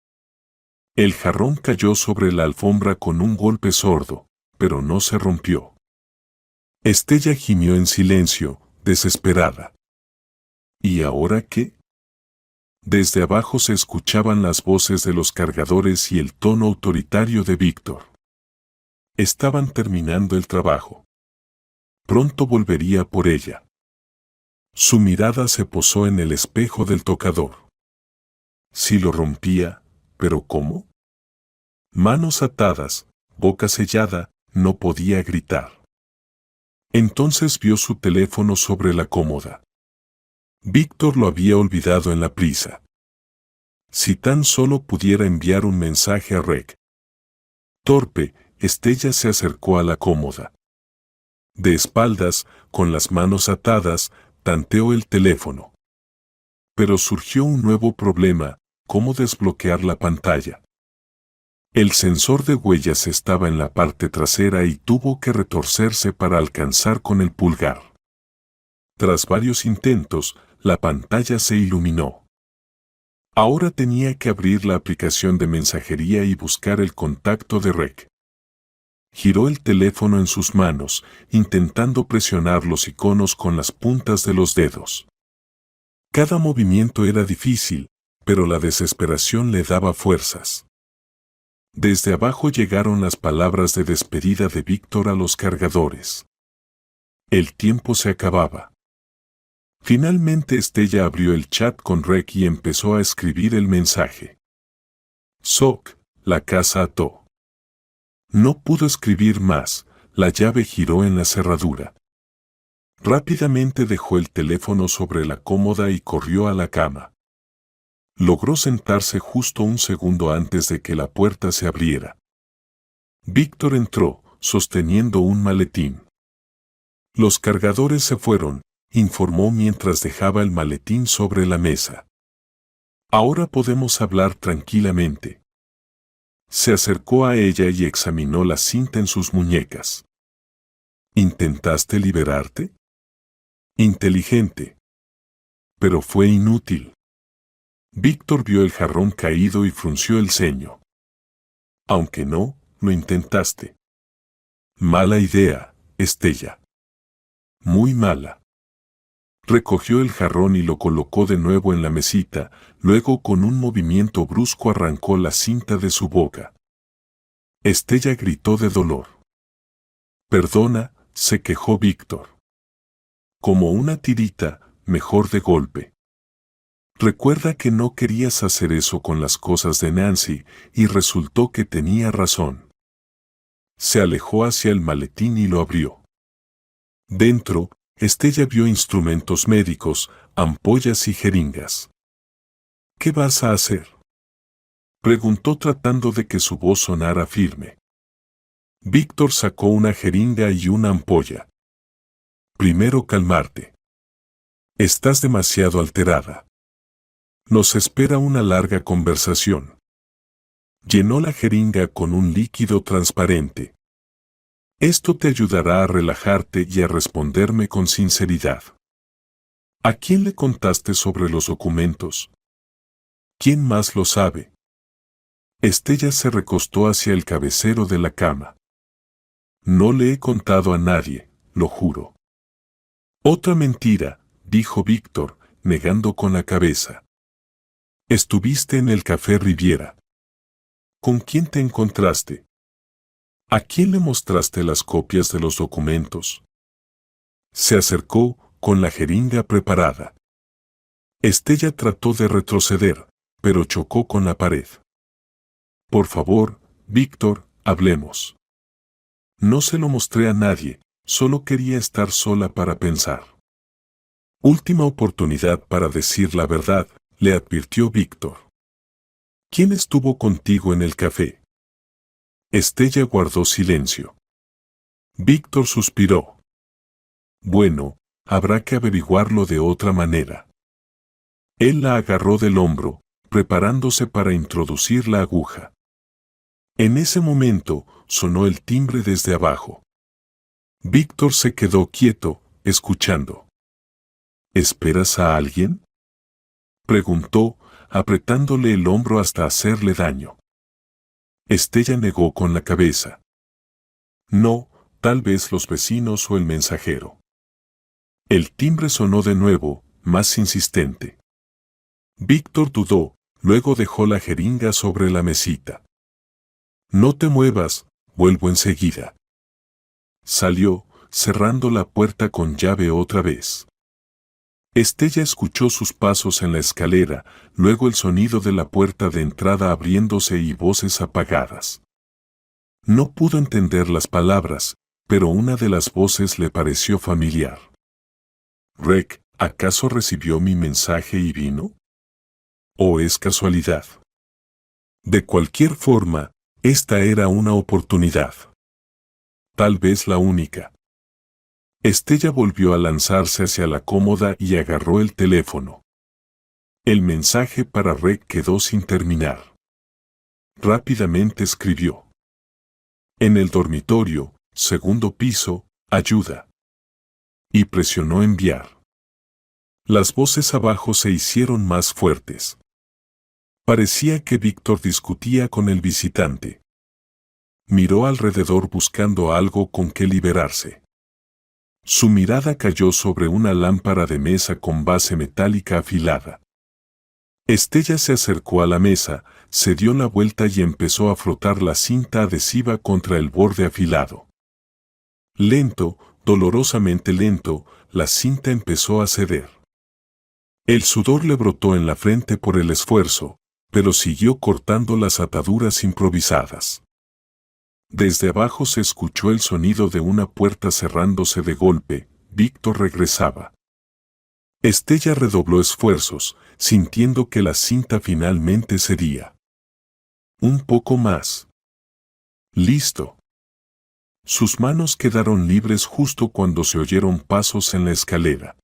El jarrón cayó sobre la alfombra con un golpe sordo, pero no se rompió. Estella gimió en silencio, desesperada. ¿Y ahora qué? Desde abajo se escuchaban las voces de los cargadores y el tono autoritario de Víctor. Estaban terminando el trabajo. Pronto volvería por ella. Su mirada se posó en el espejo del tocador. Si lo rompía, ¿pero cómo? Manos atadas, boca sellada, no podía gritar. Entonces vio su teléfono sobre la cómoda. Víctor lo había olvidado en la prisa. Si tan solo pudiera enviar un mensaje a Reg. Torpe, Estella se acercó a la cómoda. De espaldas, con las manos atadas, tanteó el teléfono. Pero surgió un nuevo problema: ¿cómo desbloquear la pantalla? El sensor de huellas estaba en la parte trasera y tuvo que retorcerse para alcanzar con el pulgar. Tras varios intentos, la pantalla se iluminó. Ahora tenía que abrir la aplicación de mensajería y buscar el contacto de Reg. Giró el teléfono en sus manos, intentando presionar los iconos con las puntas de los dedos. Cada movimiento era difícil, pero la desesperación le daba fuerzas. Desde abajo llegaron las palabras de despedida de Víctor a los cargadores. El tiempo se acababa. Finalmente Estella abrió el chat con Reg y empezó a escribir el mensaje. Soc, la casa ató. No pudo escribir más, la llave giró en la cerradura. Rápidamente dejó el teléfono sobre la cómoda y corrió a la cama. Logró sentarse justo un segundo antes de que la puerta se abriera. Víctor entró, sosteniendo un maletín. Los cargadores se fueron, informó mientras dejaba el maletín sobre la mesa. Ahora podemos hablar tranquilamente. Se acercó a ella y examinó la cinta en sus muñecas. ¿Intentaste liberarte? Inteligente. Pero fue inútil. Víctor vio el jarrón caído y frunció el ceño. Aunque no, lo intentaste. Mala idea, Estella. Muy mala. Recogió el jarrón y lo colocó de nuevo en la mesita, luego con un movimiento brusco arrancó la cinta de su boca. Estella gritó de dolor. Perdona, se quejó Víctor. Como una tirita, mejor de golpe. Recuerda que no querías hacer eso con las cosas de Nancy, y resultó que tenía razón. Se alejó hacia el maletín y lo abrió. Dentro, Estella vio instrumentos médicos, ampollas y jeringas. ¿Qué vas a hacer?, preguntó tratando de que su voz sonara firme. Víctor sacó una jeringa y una ampolla. Primero calmarte. Estás demasiado alterada. Nos espera una larga conversación. Llenó la jeringa con un líquido transparente. Esto te ayudará a relajarte y a responderme con sinceridad. ¿A quién le contaste sobre los documentos? ¿Quién más lo sabe? Estella se recostó hacia el cabecero de la cama. No le he contado a nadie, lo juro. Otra mentira, dijo Víctor, negando con la cabeza. Estuviste en el Café Riviera. ¿Con quién te encontraste? ¿A quién le mostraste las copias de los documentos? Se acercó, con la jeringa preparada. Estella trató de retroceder, pero chocó con la pared. Por favor, Víctor, hablemos. No se lo mostré a nadie, solo quería estar sola para pensar. Última oportunidad para decir la verdad, le advirtió Víctor. ¿Quién estuvo contigo en el café? Estella guardó silencio. Víctor suspiró. Bueno, habrá que averiguarlo de otra manera. Él la agarró del hombro, preparándose para introducir la aguja. En ese momento, sonó el timbre desde abajo. Víctor se quedó quieto, escuchando. ¿Esperas a alguien?, preguntó, apretándole el hombro hasta hacerle daño. Estella negó con la cabeza. No, tal vez los vecinos o el mensajero. El timbre sonó de nuevo, más insistente. Víctor dudó, luego dejó la jeringa sobre la mesita. No te muevas, vuelvo enseguida. Salió, cerrando la puerta con llave otra vez. Estella escuchó sus pasos en la escalera, luego el sonido de la puerta de entrada abriéndose y voces apagadas. No pudo entender las palabras, pero una de las voces le pareció familiar. «Rec, ¿acaso recibió mi mensaje y vino? ¿O es casualidad?» De cualquier forma, esta era una oportunidad. Tal vez la única. Estella volvió a lanzarse hacia la cómoda y agarró el teléfono. El mensaje para Rec quedó sin terminar. Rápidamente escribió. En el dormitorio, segundo piso, ayuda. Y presionó enviar. Las voces abajo se hicieron más fuertes. Parecía que Víctor discutía con el visitante. Miró alrededor buscando algo con que liberarse. Su mirada cayó sobre una lámpara de mesa con base metálica afilada. Estella se acercó a la mesa, se dio la vuelta y empezó a frotar la cinta adhesiva contra el borde afilado. Lento, dolorosamente lento, la cinta empezó a ceder. El sudor le brotó en la frente por el esfuerzo, pero siguió cortando las ataduras improvisadas. Desde abajo se escuchó el sonido de una puerta cerrándose de golpe. Víctor regresaba. Estella redobló esfuerzos, sintiendo que la cinta finalmente cedía. Un poco más. Listo. Sus manos quedaron libres justo cuando se oyeron pasos en la escalera.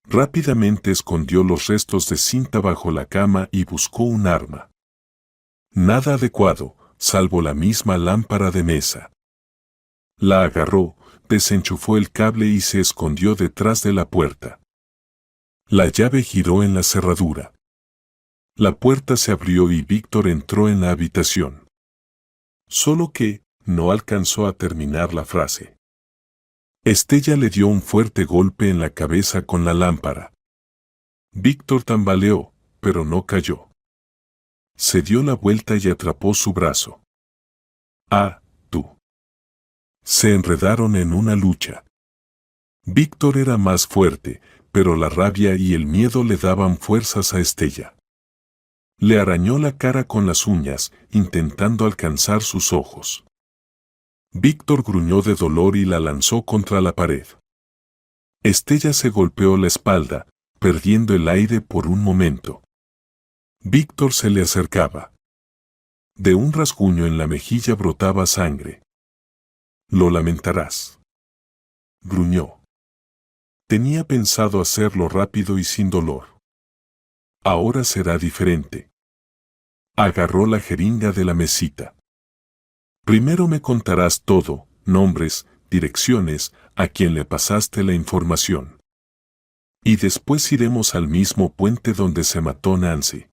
Rápidamente escondió los restos de cinta bajo la cama y buscó un arma. Nada adecuado, salvo la misma lámpara de mesa. La agarró, desenchufó el cable y se escondió detrás de la puerta. La llave giró en la cerradura. La puerta se abrió y Víctor entró en la habitación. Solo que, no alcanzó a terminar la frase. Estella le dio un fuerte golpe en la cabeza con la lámpara. Víctor tambaleó, pero no cayó. Se dio la vuelta y atrapó su brazo. «Ah, tú». Se enredaron en una lucha. Víctor era más fuerte, pero la rabia y el miedo le daban fuerzas a Estella. Le arañó la cara con las uñas, intentando alcanzar sus ojos. Víctor gruñó de dolor y la lanzó contra la pared. Estella se golpeó la espalda, perdiendo el aire por un momento. Víctor se le acercaba. De un rasguño en la mejilla brotaba sangre. «Lo lamentarás», gruñó. Tenía pensado hacerlo rápido y sin dolor. Ahora será diferente. Agarró la jeringa de la mesita. Primero me contarás todo, nombres, direcciones, a quien le pasaste la información. Y después iremos al mismo puente donde se mató Nancy.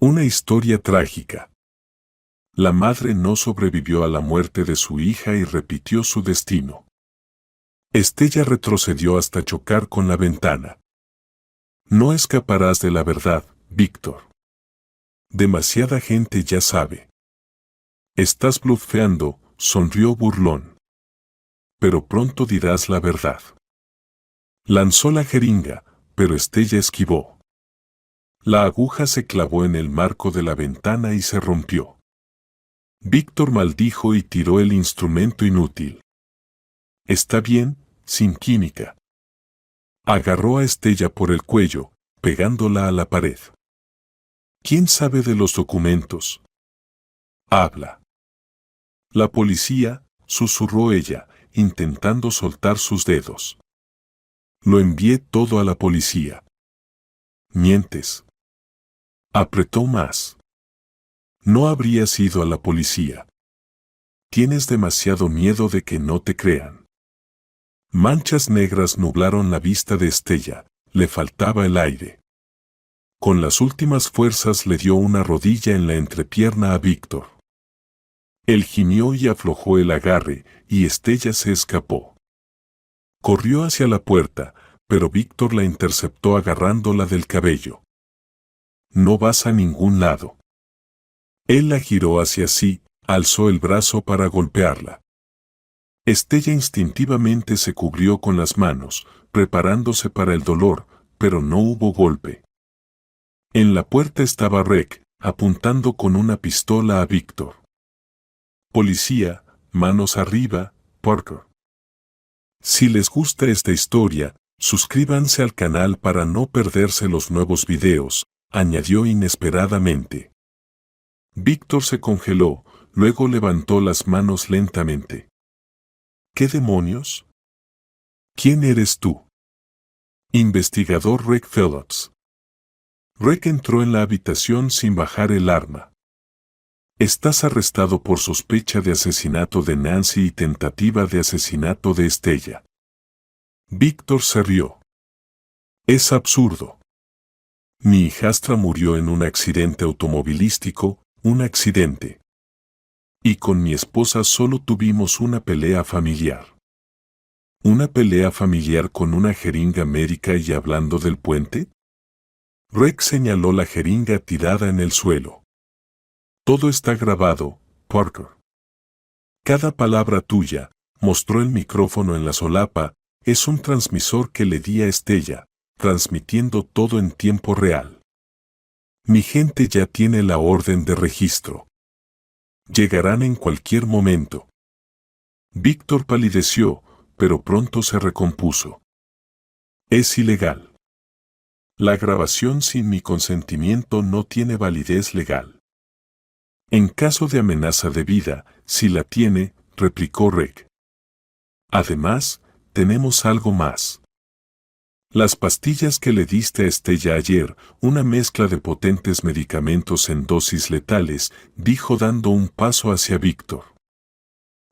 Una historia trágica. La madre no sobrevivió a la muerte de su hija y repitió su destino. Estella retrocedió hasta chocar con la ventana. No escaparás de la verdad, Víctor. Demasiada gente ya sabe. Estás blufeando, sonrió burlón. Pero pronto dirás la verdad. Lanzó la jeringa, pero Estella esquivó. La aguja se clavó en el marco de la ventana y se rompió. Víctor maldijo y tiró el instrumento inútil. Está bien, sin química. Agarró a Estella por el cuello, pegándola a la pared. ¿Quién sabe de los documentos? Habla. La policía, susurró ella, intentando soltar sus dedos. Lo envié todo a la policía. Mientes. Apretó más. No habrías ido a la policía. Tienes demasiado miedo de que no te crean. Manchas negras nublaron la vista de Estella, le faltaba el aire. Con las últimas fuerzas le dio una rodilla en la entrepierna a Víctor. Él gimió y aflojó el agarre, y Estella se escapó. Corrió hacia la puerta, pero Víctor la interceptó agarrándola del cabello. No vas a ningún lado. Él la giró hacia sí, alzó el brazo para golpearla. Estella instintivamente se cubrió con las manos, preparándose para el dolor, pero no hubo golpe. En la puerta estaba Rec, apuntando con una pistola a Víctor. Policía, manos arriba, Parker. Si les gusta esta historia, suscríbanse al canal para no perderse los nuevos videos, añadió inesperadamente. Víctor se congeló, luego levantó las manos lentamente. ¿Qué demonios? ¿Quién eres tú? Investigador Rec Phillips. Rec entró en la habitación sin bajar el arma. Estás arrestado por sospecha de asesinato de Nancy y tentativa de asesinato de Estella. Víctor se rió. Es absurdo. Mi hijastra murió en un accidente automovilístico, un accidente. Y con mi esposa solo tuvimos una pelea familiar. ¿Una pelea familiar con una jeringa médica y hablando del puente? Rec señaló la jeringa tirada en el suelo. Todo está grabado, Parker. Cada palabra tuya, mostró el micrófono en la solapa, es un transmisor que le di a Estella, transmitiendo todo en tiempo real. Mi gente ya tiene la orden de registro. Llegarán en cualquier momento. Víctor palideció, pero pronto se recompuso. Es ilegal. La grabación sin mi consentimiento no tiene validez legal. En caso de amenaza de vida, si la tiene, replicó Rec. Además, tenemos algo más. Las pastillas que le diste a Estella ayer, una mezcla de potentes medicamentos en dosis letales, dijo dando un paso hacia Víctor.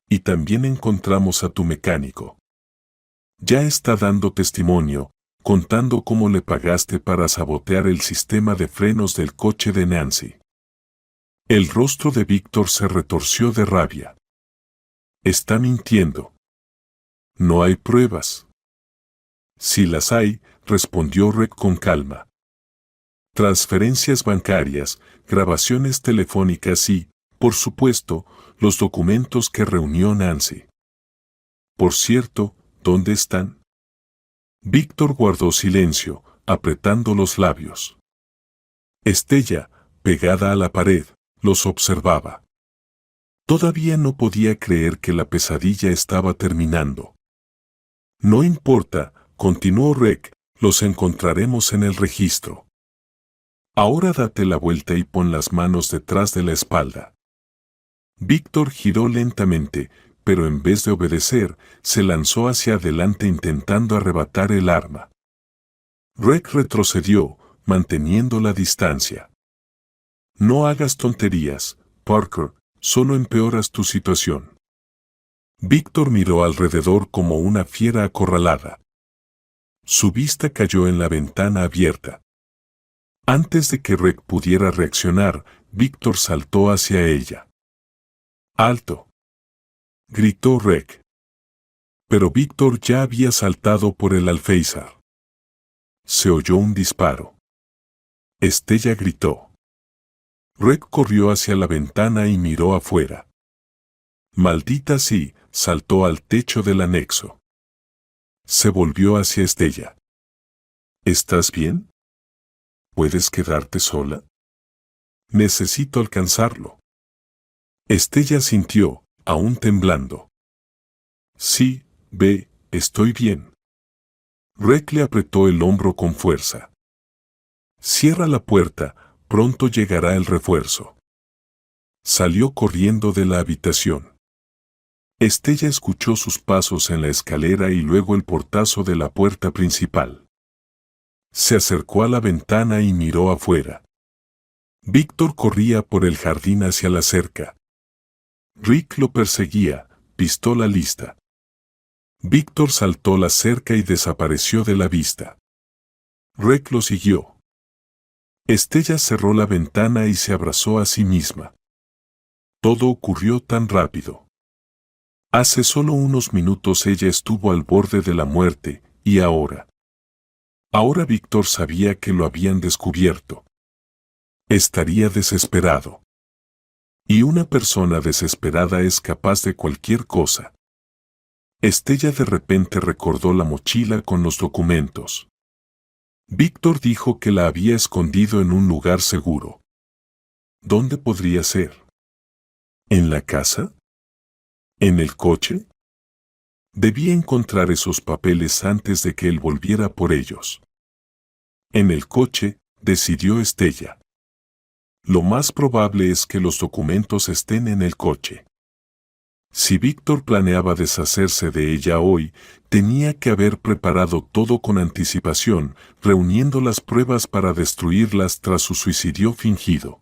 Y también encontramos a tu mecánico. Ya está dando testimonio, contando cómo le pagaste para sabotear el sistema de frenos del coche de Nancy. El rostro de Víctor se retorció de rabia. Está mintiendo. No hay pruebas. Si las hay, respondió Rec con calma. Transferencias bancarias, grabaciones telefónicas y, por supuesto, los documentos que reunió Nancy. Por cierto, ¿dónde están? Víctor guardó silencio, apretando los labios. Estella, pegada a la pared, los observaba. Todavía no podía creer que la pesadilla estaba terminando. No importa, continuó Rec, los encontraremos en el registro. Ahora date la vuelta y pon las manos detrás de la espalda. Víctor giró lentamente, pero en vez de obedecer, se lanzó hacia adelante intentando arrebatar el arma. Rick retrocedió, manteniendo la distancia. No hagas tonterías, Parker, solo empeoras tu situación. Víctor miró alrededor como una fiera acorralada. Su vista cayó en la ventana abierta. Antes de que Rick pudiera reaccionar, Víctor saltó hacia ella. ¡Alto!, gritó Rick. Pero Víctor ya había saltado por el alféizar. Se oyó un disparo. Estella gritó. Rick corrió hacia la ventana y miró afuera. Maldita sí, saltó al techo del anexo. Se volvió hacia Estella. ¿Estás bien? ¿Puedes quedarte sola? Necesito alcanzarlo. Estella asintió, aún temblando. Sí, ve, estoy bien. Rick le apretó el hombro con fuerza. Cierra la puerta, pronto llegará el refuerzo. Salió corriendo de la habitación. Estella escuchó sus pasos en la escalera y luego el portazo de la puerta principal. Se acercó a la ventana y miró afuera. Víctor corría por el jardín hacia la cerca. Rick lo perseguía, pistola lista. Víctor saltó la cerca y desapareció de la vista. Rick lo siguió. Estella cerró la ventana y se abrazó a sí misma. Todo ocurrió tan rápido. Hace solo unos minutos ella estuvo al borde de la muerte, y ahora. Ahora Víctor sabía que lo habían descubierto. Estaría desesperado. Y una persona desesperada es capaz de cualquier cosa. Estella de repente recordó la mochila con los documentos. Víctor dijo que la había escondido en un lugar seguro. ¿Dónde podría ser? ¿En la casa? ¿En el coche? Debía encontrar esos papeles antes de que él volviera por ellos. En el coche, decidió Estella. Lo más probable es que los documentos estén en el coche. Si Víctor planeaba deshacerse de ella hoy, tenía que haber preparado todo con anticipación, reuniendo las pruebas para destruirlas tras su suicidio fingido.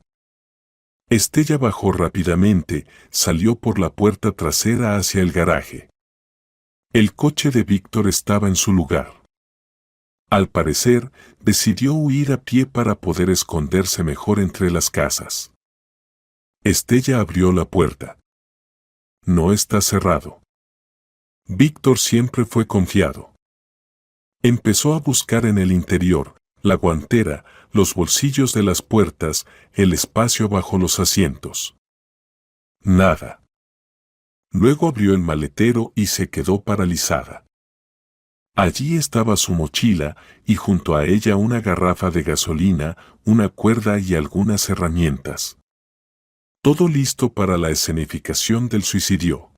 Estella bajó rápidamente, salió por la puerta trasera hacia el garaje. El coche de Víctor estaba en su lugar. Al parecer, decidió huir a pie para poder esconderse mejor entre las casas. Estella abrió la puerta. No está cerrado. Víctor siempre fue confiado. Empezó a buscar en el interior, la guantera, los bolsillos de las puertas, el espacio bajo los asientos. Nada. Luego abrió el maletero y se quedó paralizada. Allí estaba su mochila y junto a ella una garrafa de gasolina, una cuerda y algunas herramientas. Todo listo para la escenificación del suicidio.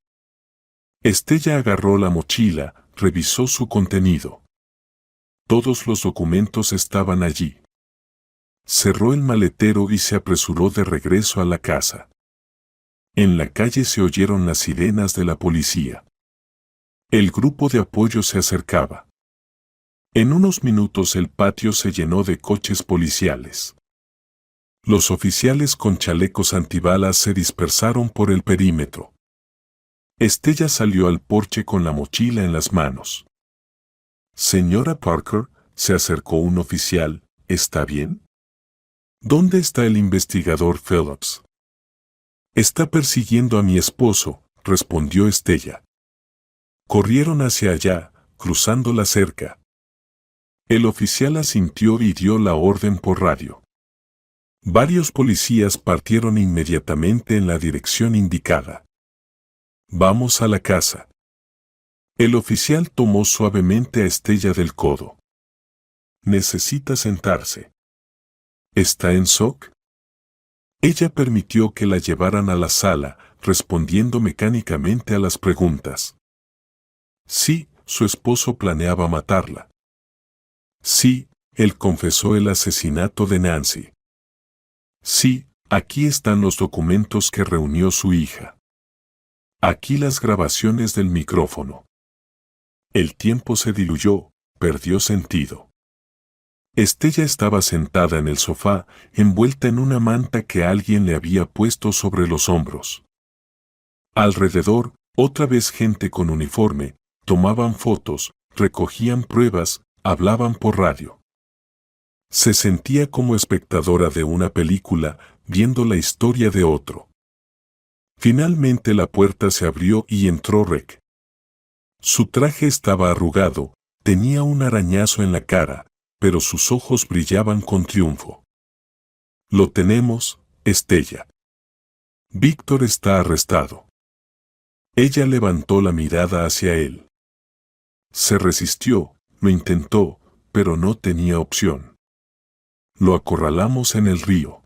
Estella agarró la mochila, revisó su contenido. Todos los documentos estaban allí. Cerró el maletero y se apresuró de regreso a la casa. En la calle se oyeron las sirenas de la policía. El grupo de apoyo se acercaba. En unos minutos el patio se llenó de coches policiales. Los oficiales con chalecos antibalas se dispersaron por el perímetro. Estella salió al porche con la mochila en las manos. Señora Parker, se acercó un oficial, ¿está bien? ¿Dónde está el investigador Phillips? Está persiguiendo a mi esposo, respondió Estella. Corrieron hacia allá, cruzando la cerca. El oficial asintió y dio la orden por radio. Varios policías partieron inmediatamente en la dirección indicada. Vamos a la casa. El oficial tomó suavemente a Estella del codo. Necesita sentarse. ¿Está en shock? Ella permitió que la llevaran a la sala, respondiendo mecánicamente a las preguntas. Sí, su esposo planeaba matarla. Sí, él confesó el asesinato de Nancy. Sí, aquí están los documentos que reunió su hija. Aquí las grabaciones del micrófono. El tiempo se diluyó, perdió sentido. Estella estaba sentada en el sofá, envuelta en una manta que alguien le había puesto sobre los hombros. Alrededor, otra vez gente con uniforme, tomaban fotos, recogían pruebas, hablaban por radio. Se sentía como espectadora de una película, viendo la historia de otro. Finalmente la puerta se abrió y entró Rec. Su traje estaba arrugado, tenía un arañazo en la cara, pero sus ojos brillaban con triunfo. Lo tenemos, Estella. Víctor está arrestado. Ella levantó la mirada hacia él. Se resistió, lo intentó, pero no tenía opción. Lo acorralamos en el río.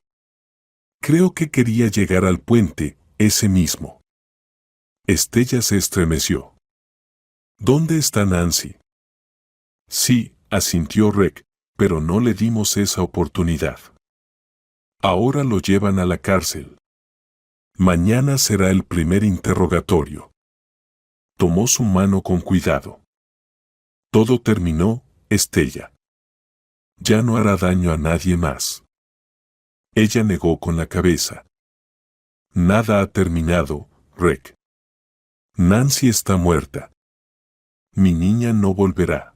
Creo que quería llegar al puente, ese mismo. Estella se estremeció. ¿Dónde está Nancy? Sí, asintió Rec, pero no le dimos esa oportunidad. Ahora lo llevan a la cárcel. Mañana será el primer interrogatorio. Tomó su mano con cuidado. Todo terminó, Estella. Ya no hará daño a nadie más. Ella negó con la cabeza. Nada ha terminado, Rec. Nancy está muerta. Mi niña no volverá.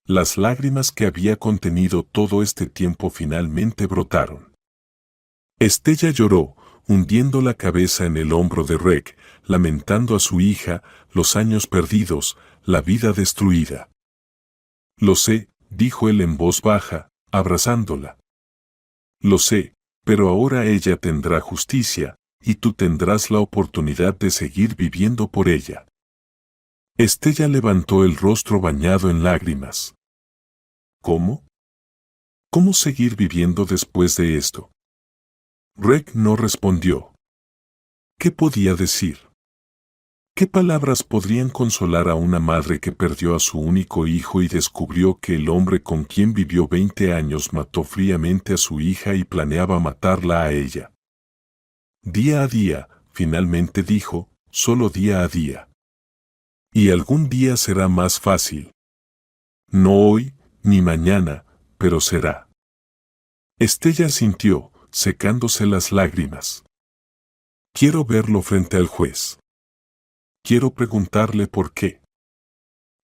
Las lágrimas que había contenido todo este tiempo finalmente brotaron. Estella lloró, hundiendo la cabeza en el hombro de Rec, lamentando a su hija, los años perdidos, la vida destruida. Lo sé, dijo él en voz baja, abrazándola. Lo sé, pero ahora ella tendrá justicia, y tú tendrás la oportunidad de seguir viviendo por ella. Estella levantó el rostro bañado en lágrimas. ¿Cómo? ¿Cómo seguir viviendo después de esto? Rec no respondió. ¿Qué podía decir? ¿Qué palabras podrían consolar a una madre que perdió a su único hijo y descubrió que el hombre con quien vivió 20 años mató fríamente a su hija y planeaba matarla a ella? Día a día, finalmente dijo, solo día a día. Y algún día será más fácil. No hoy, ni mañana, pero será. Estella sintió, secándose las lágrimas. Quiero verlo frente al juez. Quiero preguntarle por qué.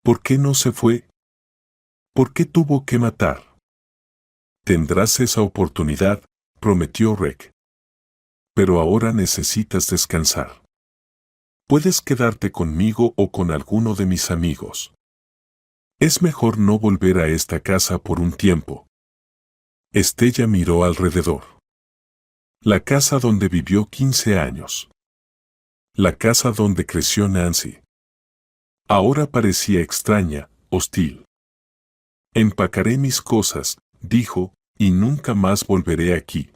¿Por qué no se fue? ¿Por qué tuvo que matar? Tendrás esa oportunidad, prometió Rec. Pero ahora necesitas descansar. Puedes quedarte conmigo o con alguno de mis amigos. Es mejor no volver a esta casa por un tiempo. Estella miró alrededor. La casa donde vivió 15 años. La casa donde creció Nancy. Ahora parecía extraña, hostil. Empacaré mis cosas, dijo, y nunca más volveré aquí.